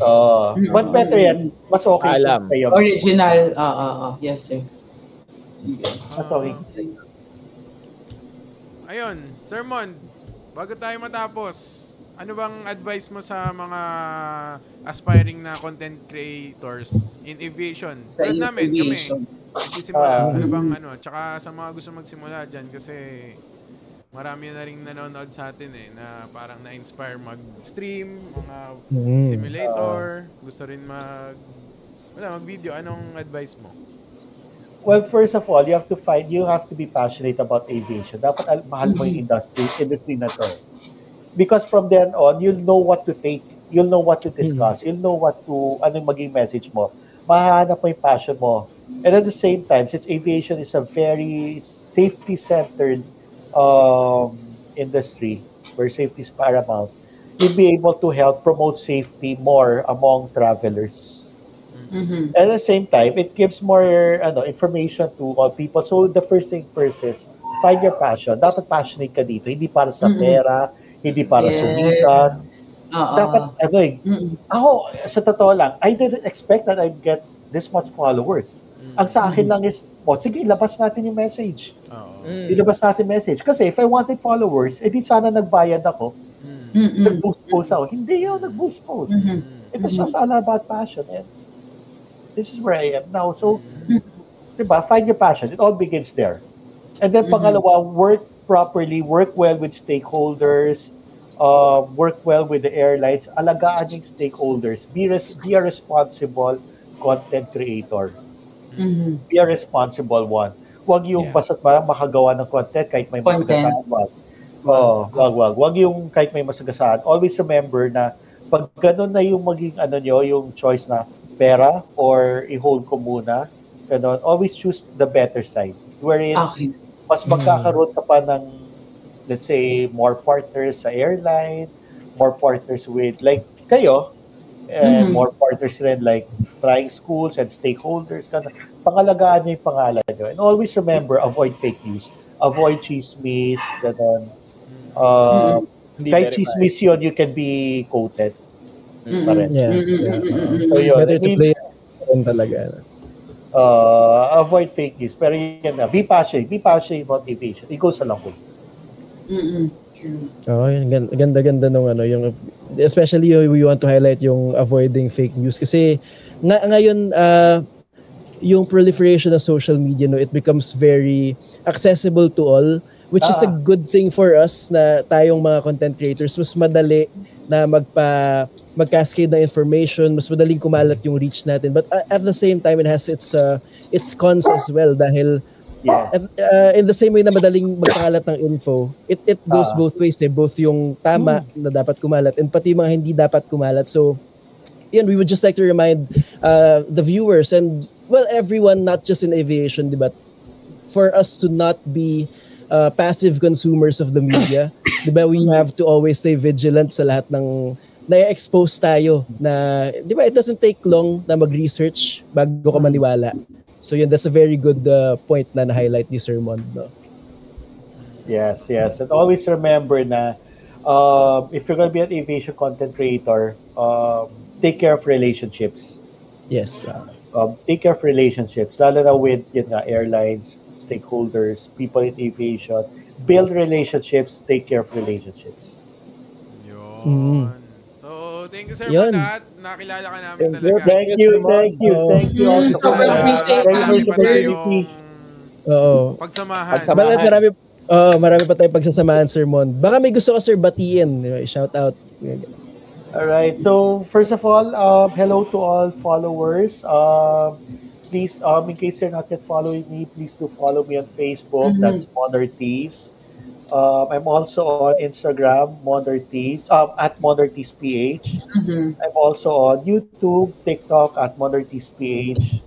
But better yan, mas okay sa'yo. Original. Yes, sir. Mas okay sa'yo. Ayun, Sir Mon, bago tayo matapos, ano bang advice mo sa mga aspiring na content creators in aviation? Tulad namin, kami, nagsisimula. Ano bang tsaka sa mga gusto magsimula dyan kasi marami na rin nanonood sa atin na parang na-inspire mag-stream, mga simulator, gusto rin mag-video. Anong advice mo? Well, first of all, you have to be passionate about aviation. Dapat mahal mo yung industry na to. Because from then on, you'll know what to take, you'll know what to discuss, you'll know anong maging message mo. Mahanap mo yung passion mo. And at the same time, since aviation is a very safety-centered industry, where safety is paramount, you'll be able to help promote safety more among travelers. And at the same time, it gives more information to all people. So the first thing first is, find your passion. Dapat passionate ka dito. Hindi para sa pera, hindi para sumikat. Dapat, ako, sa totoo lang, I didn't expect that I'd get this much followers. Ang sa akin lang is, sige, labas natin yung message. Ilabas natin message. Kasi if I wanted followers, edi sana nagbayad ako. Nag-boost post ako. Hindi yun, nag-boost post. It was just all about passion. And this is where I am now. So, diba, find your passion. It all begins there. And then, pangalawa, work properly, work well with stakeholders, work well with the airlines, alagaan yung stakeholders, be a responsible content creator. Be a responsible one. Huwag yung basta't makagawa ng content kahit may masagasaan. Huwag yung kahit may masagasaan. Always remember na pag ganun na yung maging yung choice na pera or i-hold ko muna. Ganon. Always choose the better side. Wherein, mas magkakaroon ka pa ng, let's say, more partners sa airline, more partners with, like, kayo, and more partners rin like flying schools and stakeholders. Pangalagaan nyo yung pangalan nyo. And always remember, avoid fake news. Avoid chismis, ganon. Kahit chismis yun, you can be quoted. Yeah. So yun. Better to play talaga. Avoid fake news. Pero yun na, be passionate. Be passionate about aviation. It goes a long way. Oh, ganda nung yung especially we want to highlight yung avoiding fake news kasi ngayon yung proliferation of social media, it becomes very accessible to all, which is a good thing for us na tayong mga content creators. Mas madali na mag-cascade na information, mas madaling kumalat yung reach natin. But at the same time, it has its cons as well dahil in the same way na madaling magpakalat ng info, it goes both ways. Both yung tama na dapat kumalat and pati mga hindi dapat kumalat. So, yun, we would just like to remind the viewers and, well, everyone, not just in aviation, diba, for us to not be passive consumers of the media. Diba, we have to always stay vigilant sa lahat ng na-expose tayo na, diba, it doesn't take long na mag-research bago ka maniwala. So yun, that's a very good point na na-highlight ni Sir Mond. No? Yes. And always remember na if you're going to be an aviation content creator, take care of relationships. Yes. Take care of relationships, lalo na with airlines, stakeholders, people in aviation. Build relationships, take care of relationships. Yun. So, thank you, Sir Mond. Nakilala ka namin talaga. Thank you. So, appreciate pagsamahan. Marami pa tayong pagsasamahan, Sir Mond. Baka may gusto ka, Sir, batiin. Shout out. Alright, so first of all, hello to all followers. Please, in case you're not yet following me, please do follow me on Facebook. That's Mond Ortiz. I'm also on Instagram, Mond Ortiz, at Mond Ortiz PH. I'm also on YouTube, TikTok at Mond Ortiz PH.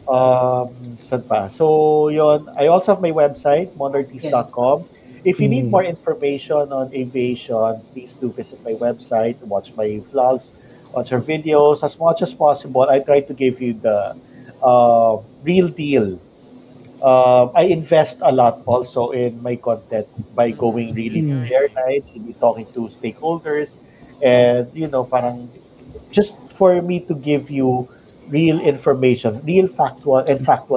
Saan pa? So, yun. I also have my website, mondortiz.com. If you need more information on aviation, please do visit my website, watch my vlogs, watch our videos. As much as possible, I try to give you the real deal. I invest a lot also in my content by going really to airlines, talking to stakeholders, and parang just for me to give you real information, real factual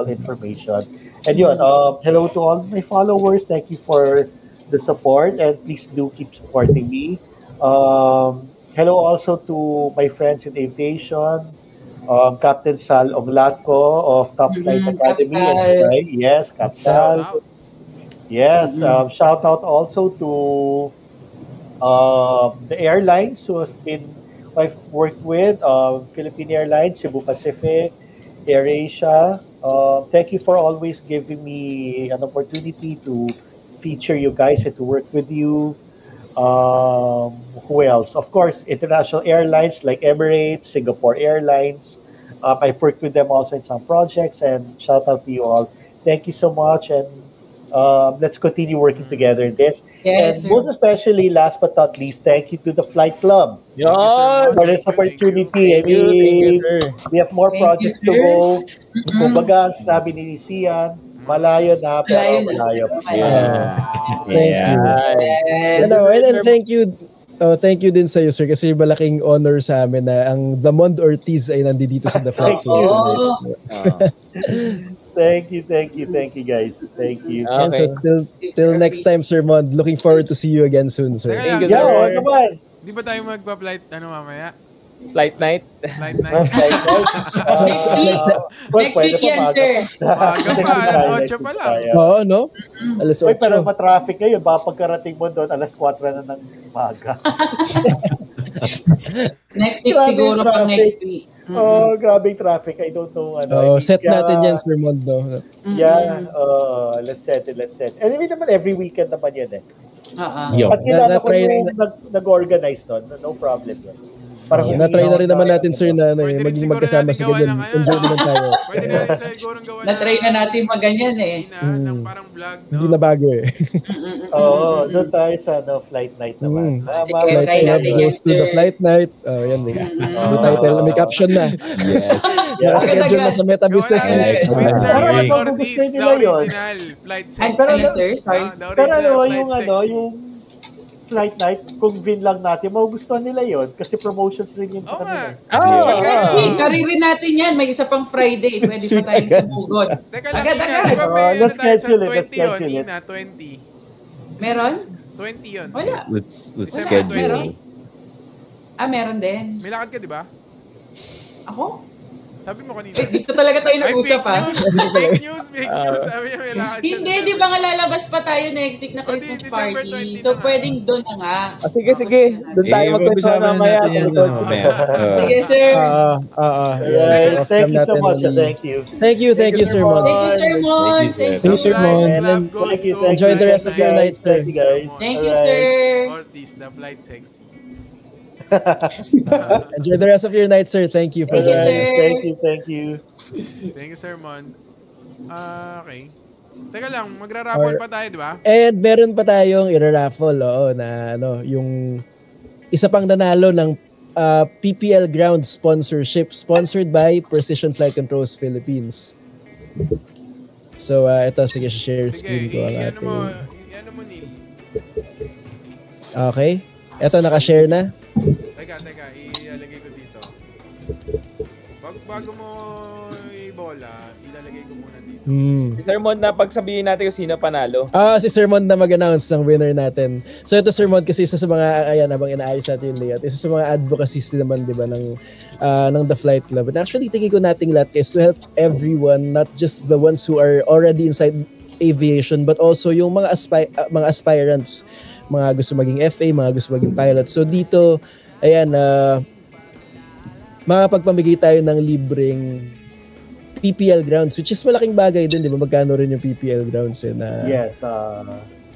information. And yun, hello to all my followers. Thank you for the support, and please do keep supporting me. Hello also to my friends in aviation. Captain Sal Oglatco of Top Flight Academy. Yes, Captain Sal. Yes, shout out also to the airlines who I've worked with, Philippine Airlines, Cebu Pacific, AirAsia. Thank you for always giving me an opportunity to feature you guys and to work with you. Who else? Of course, international airlines like Emirates, Singapore Airlines. I've worked with them also in some projects, and shout out to you all. Thank you so much, and let's continue working together in this. Yes, and most especially, last but not least, thank you to the Flight Club for this opportunity. We have more projects to go. Kumbaga, sabi ni Sian, malayo na, pero malayo. Thank you. And thank you. Thank you din sa iyo, sir, kasi malaking honor sa amin na ang The Mond Ortiz ay nandito sa The Flight Club. Thank you, guys. Thank you. Okay. So till next time, Sir Mond. Looking forward to see you again soon, sir. Thank you, sir. Di ba tayo magpa-flight mamaya? Flight night? Next week yan, sir. Maga pa, alas 8 pa lang. Oo, no? Alas 8. Pero ma-traffic kayo, baka pagkarating mo doon, alas 4 na ng umaga. Next week siguro pang next week. Grabe traffic. I don't know. Set natin yan, Sir Mond, no? Yeah, let's set it. Anyway naman, every weekend naman yan eh. Pag kilala ko yung nag-organize nun, no problem yan. Na-try na rin naman natin, sir, na maging siguro magkasama natin sa gawa ganyan. ng Enjoy naman tayo. Pwede natin siguro gawa Na-try na natin maganyan eh. ng parang vlog, no? Hindi na bago eh. Oo, doon tayo sa flight night naman. Sige, try natin yan, Goes to the sir. flight night. Oh, yan. May title, may caption na. Yes. Naka-schedule na sa Meta Business Gawa Week. natin with Sir Ay, Juan Ortiz, gusto the nila yun. original flight Ay, sexy. sir, sorry. The Pero original flight yung sexy. yung flight night, kung win lang natin, magugustuhan nila yon kasi promotions rin yun sa Oo nga. kanila. Next week, karirin natin yan. May isa pang Friday. Pwede pa tayong sumugod. Teka lang, Agad-agad. Ina, di ba may ano Let's tayo sa schedule it, 20 let's yun, schedule it. Ina, 20. Meron? 20 yun. Wala. Let's December schedule. 20. Meron din. May lakad ka, di ba? Ako? Sabi mo kanina. Dito talaga tayo nag-usap ha. Fake news. Sabi niya may lakad siya. Hindi, di ba nga lalabas pa tayo next week na Christmas December party? 20 So, na nga. pwedeng doon na nga. Sige. Doon tayo magkwentuhan mamaya. Sige, sir. Alright, thank you so much. Thank you. Thank you, Sir Mon. Thank you, Sir Mon. Thank you, Sir Mon. And then, Thank you. enjoy the rest of your night, sir. Thank you, guys. Thank you, sir. Ortiz, the flight sexy. Enjoy the rest of your night, sir. Thank you for Thank you, that. sir. Thank you. Thank you, Sir Mon. Okay. Teka lang, magra-raffle pa tayo, di ba? And meron pa tayong i-raffle, na yung isa pang nanalo ng PPL Ground sponsorship sponsored by Precision Flight Controls Philippines. So, ito, sige, share screen ko ang ano mo, ating. Neil. Okay. Ito, nakashare na. Teka, ilalagay ko dito. Bago mo i-bola, ilalagay ko muna dito. Si Sir Mon na pagsabihin natin kung sino panalo. Si Sir Mon na mag-announce ng winner natin. So ito, Sir Mon, kasi isa sa mga, habang inaayos natin yung layout, isa sa mga advocacies naman, di ba, ng The Flight Club. And actually, tingin ko nating lahat is to help everyone, not just the ones who are already inside aviation, but also yung mga aspirants, mga gusto maging FA, mga gusto maging pilot. So dito, makapagpamigay tayo ng libreng PPL grounds, which is malaking bagay din, di ba? Magkano rin yung PPL grounds Yes.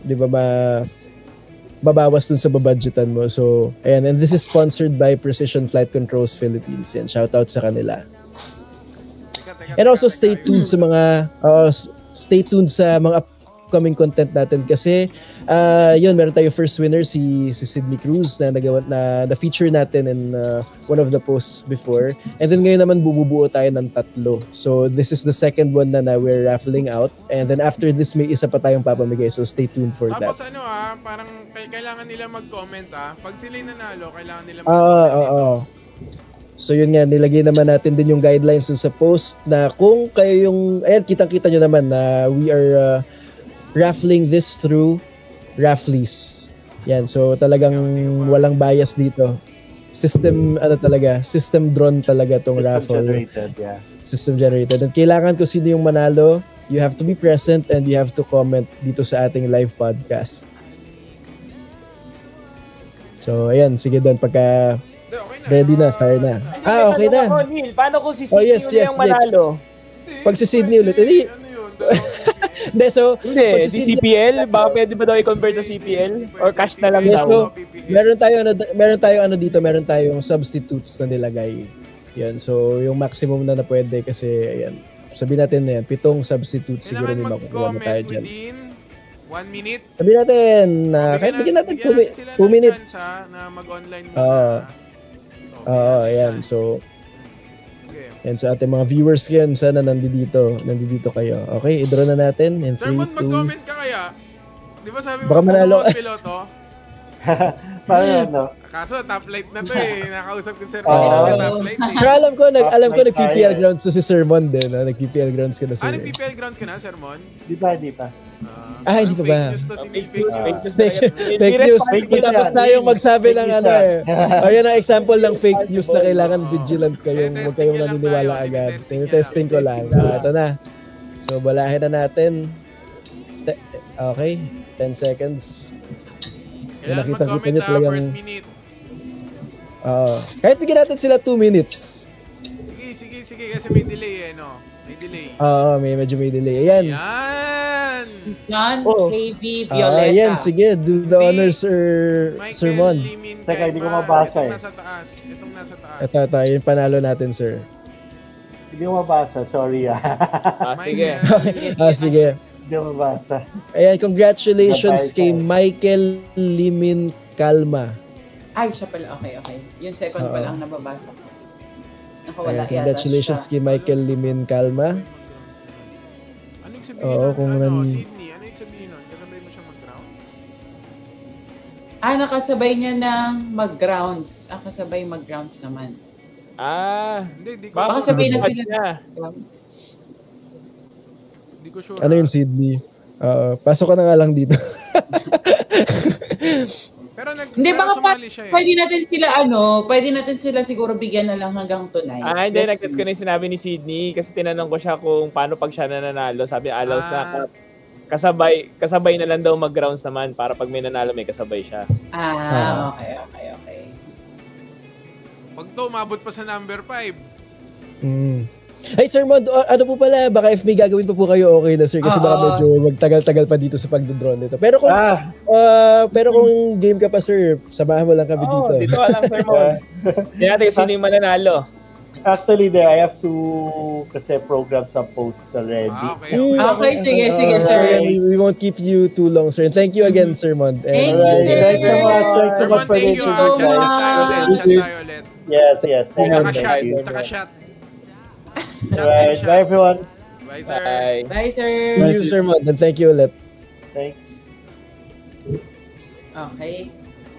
Di ba mabawas dun sa babudgetan mo. So, ayan. And this is sponsored by Precision Flight Controls Philippines. Yan, shout out sa kanila. And also stay tuned sa mga upcoming content natin kasi yun, meron tayo first winner si Sydney Cruz na nagawa na feature natin in one of the posts before, and then ngayon naman bumubuo tayo ng 3. So this is the second one na we're raffling out, and then after this may isa pa tayong papamigay, so stay tuned for that. Tapos parang kailangan nila mag-comment pag sila'y nanalo, kailangan nila mag-comment So yun nga, nilagay naman natin din yung guidelines dun sa post na kung kayo yung, kitang-kita nyo naman na we are raffling this through Raffleys. Yan, so talagang walang bias dito. System drawn talaga tong raffle. System generated. And kailangan ko sino yung manalo, you have to be present and you have to comment dito sa ating live podcast. So ayan, sige doon pagka ready na, fire na. Okay na. Neil, paano kung si Sydney yung manalo? Pag si Sydney ulit, Hindi, si CPL, baka pwede ba daw i-convert sa CPL? Or cash na lang daw? Meron tayong substitutes na nilagay. Yan, so yung maximum na pwede kasi, ayan, sabihin natin na yan, 7 substitutes siguro may makukuha na tayo dyan. Within 1 minute? Sabihin natin, kahit bigyan natin 2 minutes. Na mag-online ayan, so yan sa ating mga viewers yan, sana nandito kayo. Okay, i-draw na natin in 3, 2. Sir Mon, mag-comment ka kaya? Di ba sabi mo baka manalo piloto? Paano? Kaso top light na to Nakausap ko Sir Mon sa top light Pero alam ko nag-PPL grounds na si Sir Mon din. Nag-PPL grounds ka na sir. Nag-PPL grounds ka na, Sir Mon? Di pa. Hindi pa ba? Fake news. Tapos tayong magsabi ng Ayan ang example ng fake news na kailangan vigilant kayo. Huwag kayong naniniwala agad. Testing ko lang. Ito na. So, balahin na natin. Okay. 10 seconds. Kailangan mag-comment first minute. Kahit bigyan natin sila 2 minutes. Sige. Kasi may delay May delay. Medyo may delay. Ayan. yan. John KV Violeta. Yan, sige. Do the honors, Sir Mon. Teka, hindi ko mabasa Itong nasa taas. Itong nasa taas. Ito. Yung panalo natin, sir. Hindi ko mabasa, sorry Sige. Sige. Hindi ko mabasa. Ayan, congratulations kay Michael Limin Calma. Ay, siya pala. Okay. Yung second pa lang nababasa. Nakawala Ayan, congratulations kay Michael Limin Calma. Ano yung sabihin nun? Sydney, ano yung sabihin nun? Kasabay mo siya mag-ground? Nakasabay niya na mag-grounds. Kasabay mag-grounds naman. Hindi ko baka sure. sabay na sila grounds. Hindi ko sure. Ano yung Sydney? Pasok ka na nga lang dito. Pero hindi, baka sumali siya eh. Pwede natin sila siguro bigyan na lang hanggang tonight. Hindi, nag-text ko na yung sinabi ni Sydney kasi tinanong ko siya kung paano pag siya nananalo. Sabi, allows na kasabay na lang daw mag-grounds naman para pag may nanalo may kasabay siya. Okay. Pag to, umabot pa sa number 5. Ay, Sir Mod, ano po pala, baka if may gagawin pa po kayo, okay na, sir, kasi baka medyo magtagal-tagal pa dito sa pagdodrone nito. Pero kung game ka pa, sir, samahan mo lang kami dito. Dito ka lang, Sir Mod. Hindi natin sino yung mananalo. Actually, I have to kasi program some posts already. Okay, sige, sir. We won't keep you too long, sir. And thank you again, Sir Mod. Thank you, sir. Sir Mon, thank you. Chat tayo ulit. Yes. Thank you. Taka shot. Alright, bye everyone. Bye, sir. Bye, sir. See you, Sir Mod, and thank you ulit. Thanks.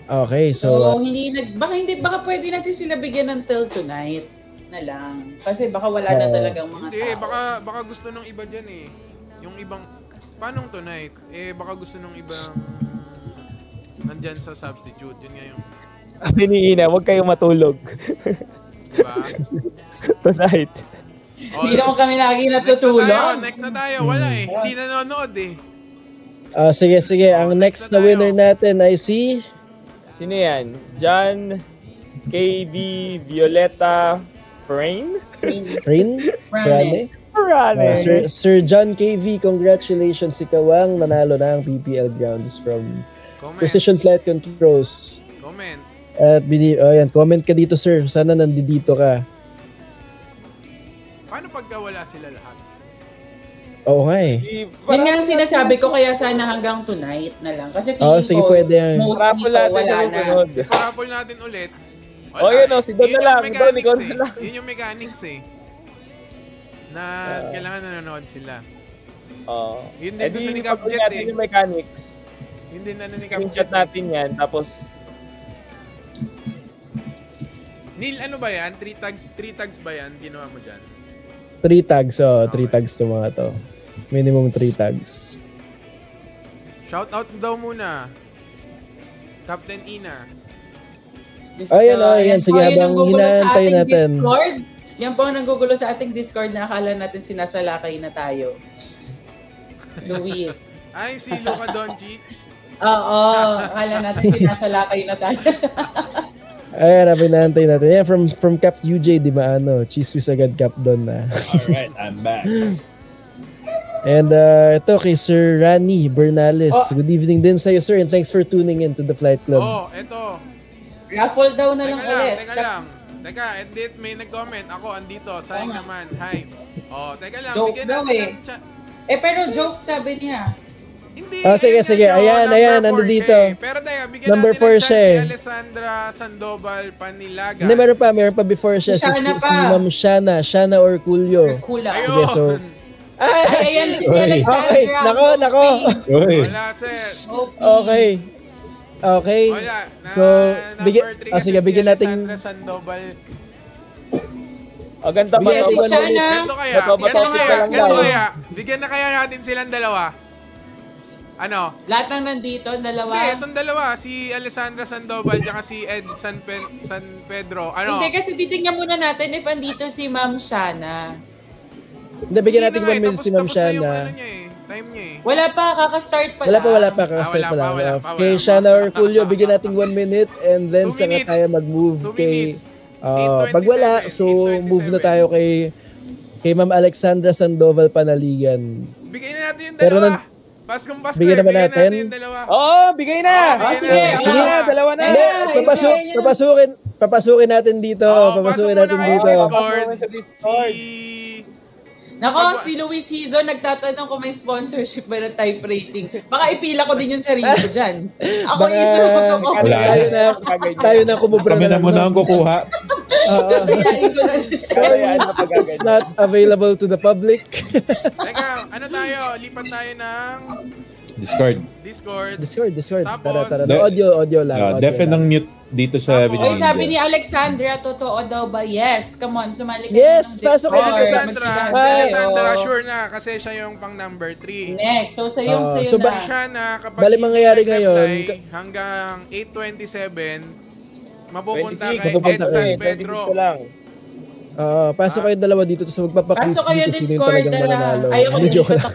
Okay, so baka pwede natin sila bigyan until tonight na lang. Kasi baka wala na talagang mga tao. Hindi, baka gusto nung iba dyan eh. Yung ibang, paano tonight? Baka gusto nung ibang nandyan sa substitute. Yun nga yung... Sabi ni Ina, huwag kayong matulog. Diba? Tonight. Hindi naman kami lagi natutulog. Next na tayo. Wala eh. Hindi nanonood eh. Sige. Ang next na winner natin ay si... Sino yan? John KV Violeta Frane? Sir John KV, congratulations. Ikaw ang nanalo ng PPL Grounds from Precision Flight Controls. Comment. At comment ka dito, sir. Sana nandito ka. Paano pagka wala sila lahat? Oo nga eh. Yun nga ang sinasabi ko, kaya sana hanggang tonight na lang. Kasi feeling ko, pwede yan. most dito wala na. Parapol natin ulit. Yun si Don na lang. Yun yung mechanics eh. Na kailangan nanonood sila. Yun din gusto ni Capjet eh. Yung mechanics. Yun din ni Capjet. Screenshot natin yan, tapos... Neil, ano ba yan? 3 tags ba yan? Ginawa mo dyan? 3 tags, 3 tags to mga to. Minimum 3 tags. Shout out daw muna. Captain Ina. Ayan. Sige, habang hinaantay natin. Discord. Yan po ang nanggugulo sa ating Discord na akala natin sinasalakay na tayo. Luis. Ay, si Luka Doncic. Oo, akala natin sinasalakay na tayo. Ayan, hinaantay natin. Ayan, from Cap UJ, di ba chismis agad Cap doon na. Alright, I'm back. And ito kay Sir Rani Bernales. Good evening din sa'yo, sir, and thanks for tuning in to the Flight Club. Eto. Raffle daw na lang ulit. Teka lang. Edit, may nag-comment. Ako, andito. Sayang naman. Highs. Teka lang. Joke daw eh. Pero joke, sabi niya. Hindi. Sige. Ayan, nandito. Pero teka, bigyan number natin ng chance si Alessandra Sandoval Panilaga. Hindi, meron pa before siya. Si Ma'am Shana Orculio. Ayun. So, ayan si Alessandra. Okay, nako. Wala, sir. Okay. Wala. Bigyan natin. Alessandra Sandoval. Ganda pa. Ganto kaya. Bigyan na kaya natin silang dalawa. Ano? Lahat ng nandito, dalawa? Hindi, itong dalawa. Si Alessandra Sandoval at si Ed San Pedro. Ano? Hindi, kasi titingnan muna natin if andito si Ma'am Shana. Hindi, bigyan natin 1 minute si Ma'am Shana. Tapos na yung time niya eh. Wala pa, kakastart pa lang. Wala pa, kakastart pa lang. Kay Shana Orculio, bigyan natin 1 minute and then saka tayo mag-move kay... pag wala, so move na tayo kay Ma'am Alexandra Sandoval Panaligan. Bigyan na natin yung dalawa. Paskong Pasko, Bigyan naman bigyan natin. natin yung dalawa. Oo, bigay na! Bigyan Bigay na, dalawa na! Hindi, Ayun. papasukin natin dito. Papasukin natin dito. Discord. Sa Discord. Nako, si Luis Hizo nagtatanong kung may sponsorship ba ng type rating. Baka ipila ko din yung sarili ko dyan. Ako Baka- isa ko. Wala. Tayo na kumubra Kami na muna ang kukuha. Dayain ko na si So, Sir. it's not available to the public. Teka, ano tayo? Lipat tayo ng Discord. Discord. Tapos- Tara. Audio lang. Defen ng mute dito sa Tapos- video. Oy, sabi ni Alexandra, totoo daw ba? Yes. Come on, sumali ka Yes, na ng pasok Si kayo, Discord. Alessandra, si Ay, Alessandra, oo. sure na kasi siya yung pang number 3. Next. So, sa'yo So, na. Siya na kapag Bali, hindi mangyayari nag-apply ngayon, hanggang 8:27, mapupunta 26, kay mapupunta Ed San kay Pedro. 26 lang. pasok kayo dalawa dito sa magpapakwiz Pasok kayo dito sino yung Discord. talagang mananalo. Ayoko Hindi, na joke dito. lang.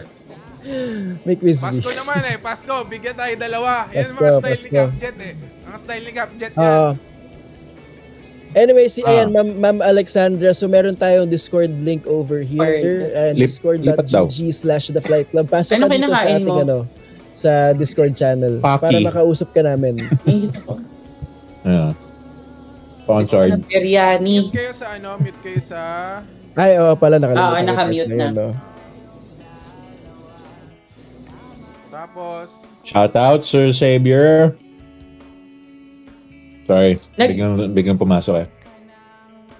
May quiz bee. Pasko naman Pasko, bigyan tayo dalawa. Yan Pasko, mga style ni Pasko. Capjet Ang style ni Capjet yan. Anyway, ayan, Ma'am Alexandra, so meron tayong Discord link over here. Lipat daw. discord.gg/theflightclub. Pasok Ano ka dito sa kinakain ating mo? sa Discord channel Paki. para makausap ka namin. Yeah. Sponsored. Biryani. Mute kayo sa mute kayo sa... Ay, oo pala, nakalimutan. Oo, nakamute na. No? Tapos... Shout out, Sir Xavier. Sorry, biglang pumasok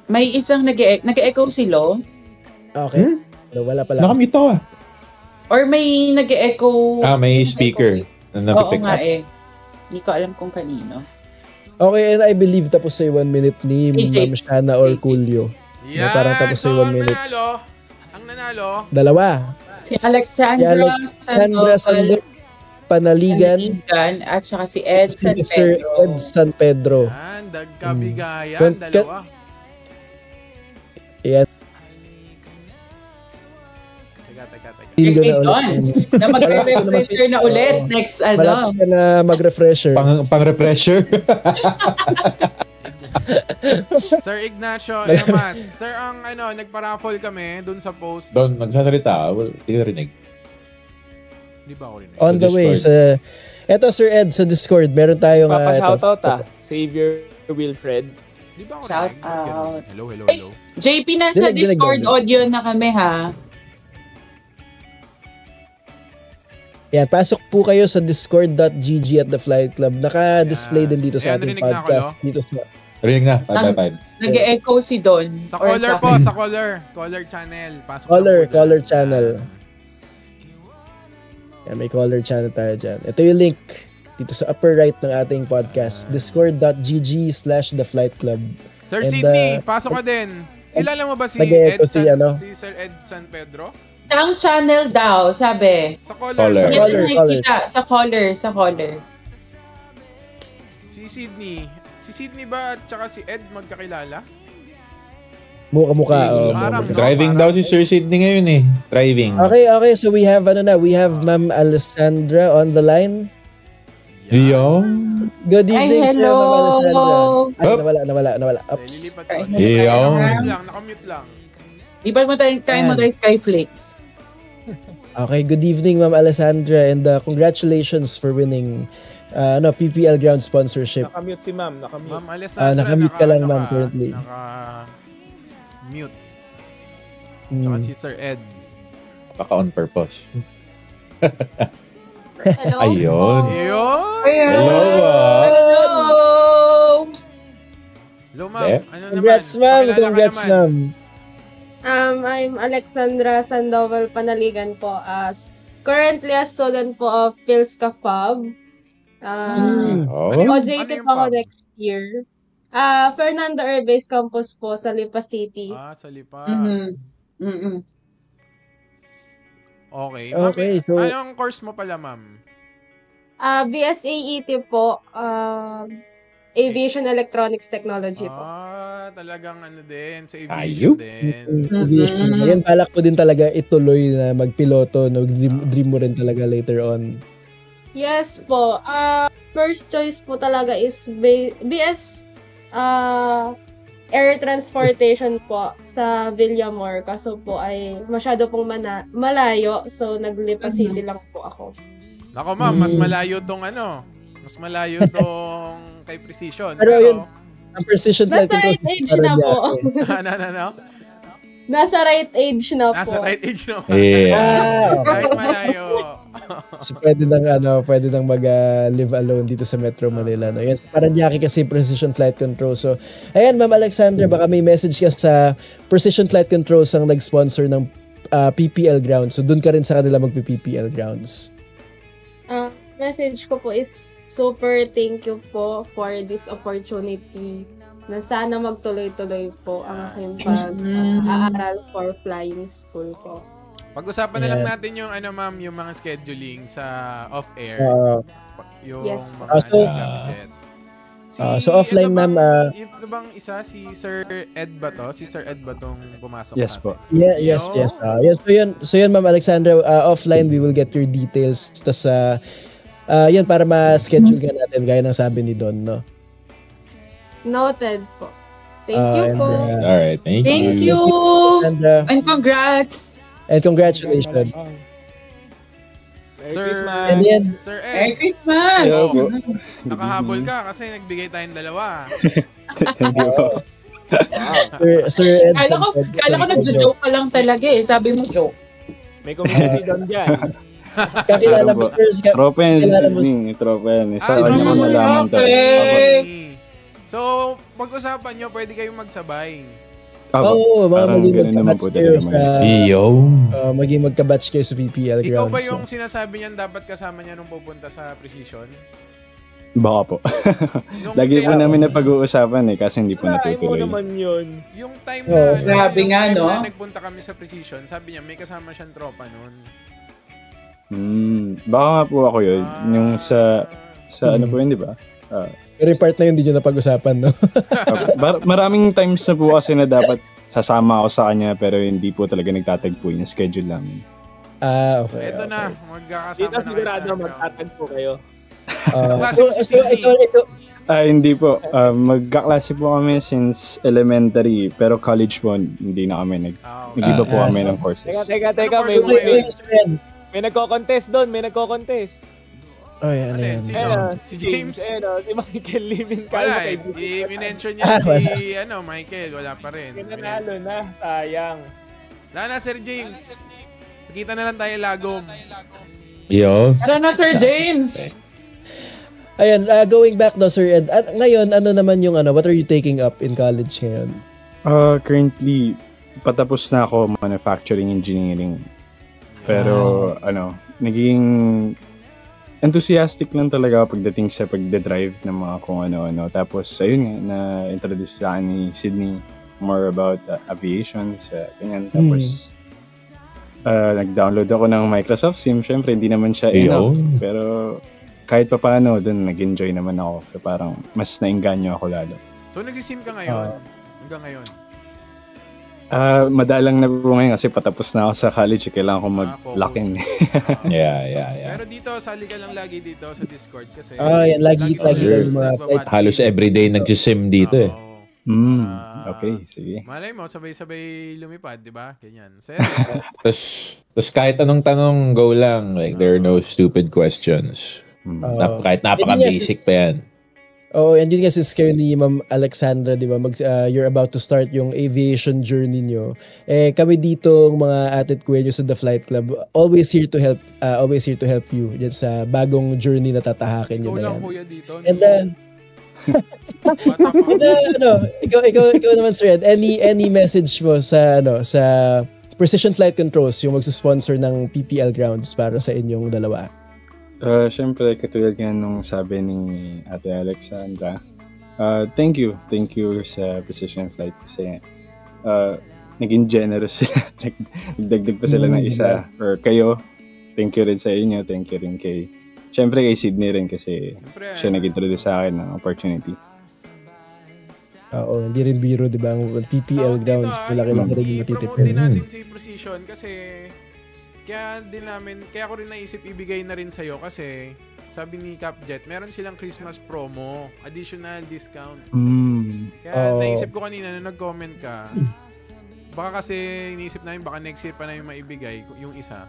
May isang nag-e-echo si Lo? Okay. No, wala pala. Nakamute ako Or may nag-e-echo? may speaker na Oo napipick nga up. Hindi ko alam kung kanino. Okay, and I believe tapos sa 1 minute ni Ma'am Shana or Coolio. Yan! Parang tapos sa 1 minute. Ang nanalo, Dalawa. Si Alexandra Sandoval Panaligan at saka si Ed si San Mr. Pedro. Ed San Pedro. yan, dagkabigayan, Kan- dalawa. Ayan. Teka. Feel ko na Doon. ulit. Na magre-refresher na ulit next Malapit ka na mag-refresher. Pang-refresher. Sir Ignacio Emas. Sir, ang nagpa-raffle kami dun sa post. Doon, nagsasalita. Hindi ko rinig. Di ba ako rin? On the way. Eto, Sir Ed, sa Discord, meron tayong... Papa-shoutout Xavier Wilfred. Di ba ako Shout rin? out. Hello. JP, nasa Dinig. Discord audio na kami ha. Yan, pasok po kayo sa discord.gg@theflightclub. Naka-display din dito sa Ayan, ating rinig na ako, podcast. Dito sa... Rinig na. 5 Nag-e-echo si Don. Sa Or caller po, akin. sa caller channel. Pasok Caller channel. Yan, may caller channel tayo dyan. Ito yung link dito sa upper right ng ating podcast. discord.gg/theflightclub. Sir And, Sydney, pasok ka din. Kilala mo ba si nag-e-echo Ed si San, ano? si Sir Ed San Pedro? Ang channel daw, sabi. Sa caller. Caller. Yan Caller, ang nakikita. Sa caller. Si Sydney. Si Sydney ba at saka si Ed magkakilala? Mukha. Parang, Driving daw si Sir Sidney ngayon Driving. Okay. So we have Ma'am Alessandra on the line. Yo. Good evening, Ay, hello. Ma'am Alessandra. Ay, nawala. Oops. Lilipat ko. Yo. Nakamute lang. Lipat mo tayo, kaya mo tayo Skyflix. Okay, good evening, Ma'am Alessandra, and congratulations for winning PPL Ground sponsorship. Nakamute si ma'am. Nakamute. Ma'am Alessandra, nakamute ka lang, ma'am, currently. Naka-mute. Tsaka si Sir Ed. Baka on purpose. Hello. Ayun. Ayun! Hello, Hello! Hello, ma'am. Ano Congrats, naman? ma'am. Pakilala ka Congrats, naman. ma'am. I'm Alexandra Sandoval Panaligan po, currently a student po of Pilska Pub. Oh. OJT Ano yung po ako pub? next year. Fernando Urbase Campus po sa Lipa City. Sa Lipa. Okay. Ma'am, Okay, so- anong course mo pala, ma'am? BSAET po, Aviation Electronics Technology po. Talagang din, sa Ayup. aviation din. Aviation. Yan, balak ko din talaga ituloy na magpiloto. No? Dream mo rin talaga later on. Yes po. First choice po talaga is BS Air Transportation po sa Villamor. Kaso po ay masyado pong malayo. So, naglipa City lang po ako. Nako ma'am, mas malayo tong kay Precision. Pero yun, ang Precision Flight Nasa right age na po. Ano? Nasa right age na po. Nasa right age na po. Yeah. Kahit malayo. So pwede nang mag-live alone dito sa Metro Manila. No? Yan, Paranaque kasi Precision Flight Control. So, ayan, Ma'am Alexandra, baka may message ka sa Precision Flight Controls ang nag-sponsor ng PPL Grounds. So, dun ka rin sa kanila mag-PPL Grounds. Message ko po is super thank you po for this opportunity na sana magtuloy-tuloy po ang aking pag-aaral for flying school po. Pag-usapan na lang natin yung ma'am, yung mga scheduling sa off-air. Yung yes. mga budget. So offline ma'am, ito bang isa si Sir Ed ba to? Si Sir Ed ba tong pumasok Yes po. Yes. So yun Ma'am Alexandra, offline we will get your details. Tas yun para ma-schedule ka natin gaya ng sabi ni Don, no? Noted po. Thank you po. All right, thank you. And congrats. And congratulations. Merry Sir, Christmas. And yan, Sir Ed, Merry Christmas. nakahabol ka kasi nagbigay tayong dalawa. Thank you po. Sir Ed. Kala ko nagjo-joke ka lang talaga eh. Sabi mo joke. May community doon dyan. Kakilala mo, sir. Tropa yan Kilala mo- tropa yan. Sa Ah, kanya ko tropa. nalaman to. So, pag-usapan nyo, pwede kayong magsabay. Oo, maging magka-batch kayo sa... maging magka-batch kayo sa PPL Ikaw Grounds. ba yung sinasabi niyan dapat kasama niya nung pupunta sa Precision? Baka po. Lagi po namin na pag-uusapan kasi hindi po Ay mo natutuloy. naman yun. Yung time na, Grabe yung nga, time no? na nagpunta kami sa Precision, sabi niya may kasama siyang tropa nun. Baka nga po ako yun. Yung sa ano po yun, di ba? Pero yung part na yun, hindi nyo napag-usapan, no? Maraming times na po kasi na dapat sasama ako sa kanya pero hindi po talaga nagtatagpo yung schedule namin. Okay. Ito na, magkakasama Dito na kayo sigurado sa magtatagpo kayo. Ito, Hindi po. Magkaklase po kami since elementary pero college po hindi na kami nag-iba po kami ng courses. Teka. Ano May, course mo ngayon? may nagko-contest doon. May nagko-contest. Oh, yan, Ano yan? yan. Sino? Si James? Si Michael Livin. Wala eh. I-mention niya si Michael. Wala pa rin. Nanalo na. Sayang. Wala na, Sir James. Nakita na lang tayo lagom. Yo. Tara na, Sir James. Ayun, going back though, Sir Ed. Ngayon, ano naman yung what are you taking up in college ngayon? Currently, patapos na ako manufacturing engineering. Pero, naging enthusiastic lang talaga pagdating sa pagdadrive ng mga kung ano-ano. Tapos, ayun nga, na-introduce sa akin ni Sydney more about aviation, ganyan. Tapos, nag-download ako ng Microsoft Sim. Siyempre, hindi naman siya enough. Pero, kahit pa paano, dun nag-enjoy naman ako. So, parang, mas nainganyo ako lalo. So, nagsisim ka ngayon? Hanggang ngayon? Madalang na po ngayon kasi patapos na ako sa college. Kailangan ko mag-locking. Yeah. Pero dito, sali ka lang lagi dito sa Discord kasi... yan. Lagi yung mga flights. Halos everyday nagsisim dito eh. Okay, sige. Malay mo, sabay-sabay lumipad, di ba? Ganyan. Tapos kahit anong tanong, go lang. Like, there are no stupid questions. Kahit napaka-basic pa yan. And yun kasi kayo ni Ma'am Alexandra, di ba? You're about to start yung aviation journey nyo. Kami dito, mga Atit Kuello sa The Flight Club, always here to help you dyan sa bagong journey na tatahakin nyo na yan. Ikaw lang kuya dito. Ikaw naman, Sir Ed, any message mo sa Precision Flight Controls, yung magsusponsor ng PPL Grounds para sa inyong dalawa? Siyempre, katulad nga nung sabi ni Ate Alexandra, thank you sa Precision Flight kasi naging generous sila. Nagdagdag pa sila ng isa. Or kayo, thank you rin sa inyo. Thank you rin siyempre kay Sydney rin kasi siya nag-introduce sa akin ng opportunity. Hindi rin biro, di ba? Ang PPL Grounds, malaki-laki rin yung matitipid. I-promote din natin si Precision kasi kaya ko rin naisip ibigay na rin sa'yo kasi sabi ni Capjet, meron silang Christmas promo, additional discount. Kaya naisip ko kanina na nag-comment ka, baka kasi iniisip namin baka next year pa na yung maibigay yung isa.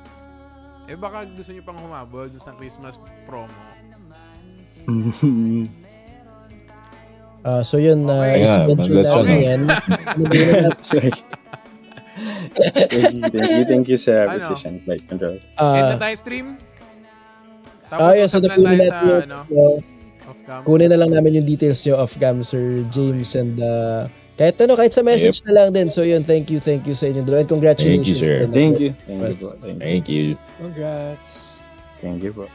baka gusto nyo pang humabol dun sa Christmas promo. So yun, is-mention namin yan. Thank you sa Precision Flight Control. End na tayo stream? Tapos so usap lang tayo sa off-cam. Kunin na lang namin yung details nyo off-cam, Sir James, and kahit sa message na lang din. So yun, thank you sa inyo dalawa. And congratulations. Thank you, sir. Thank you. Thank you. Congrats. Thank you po.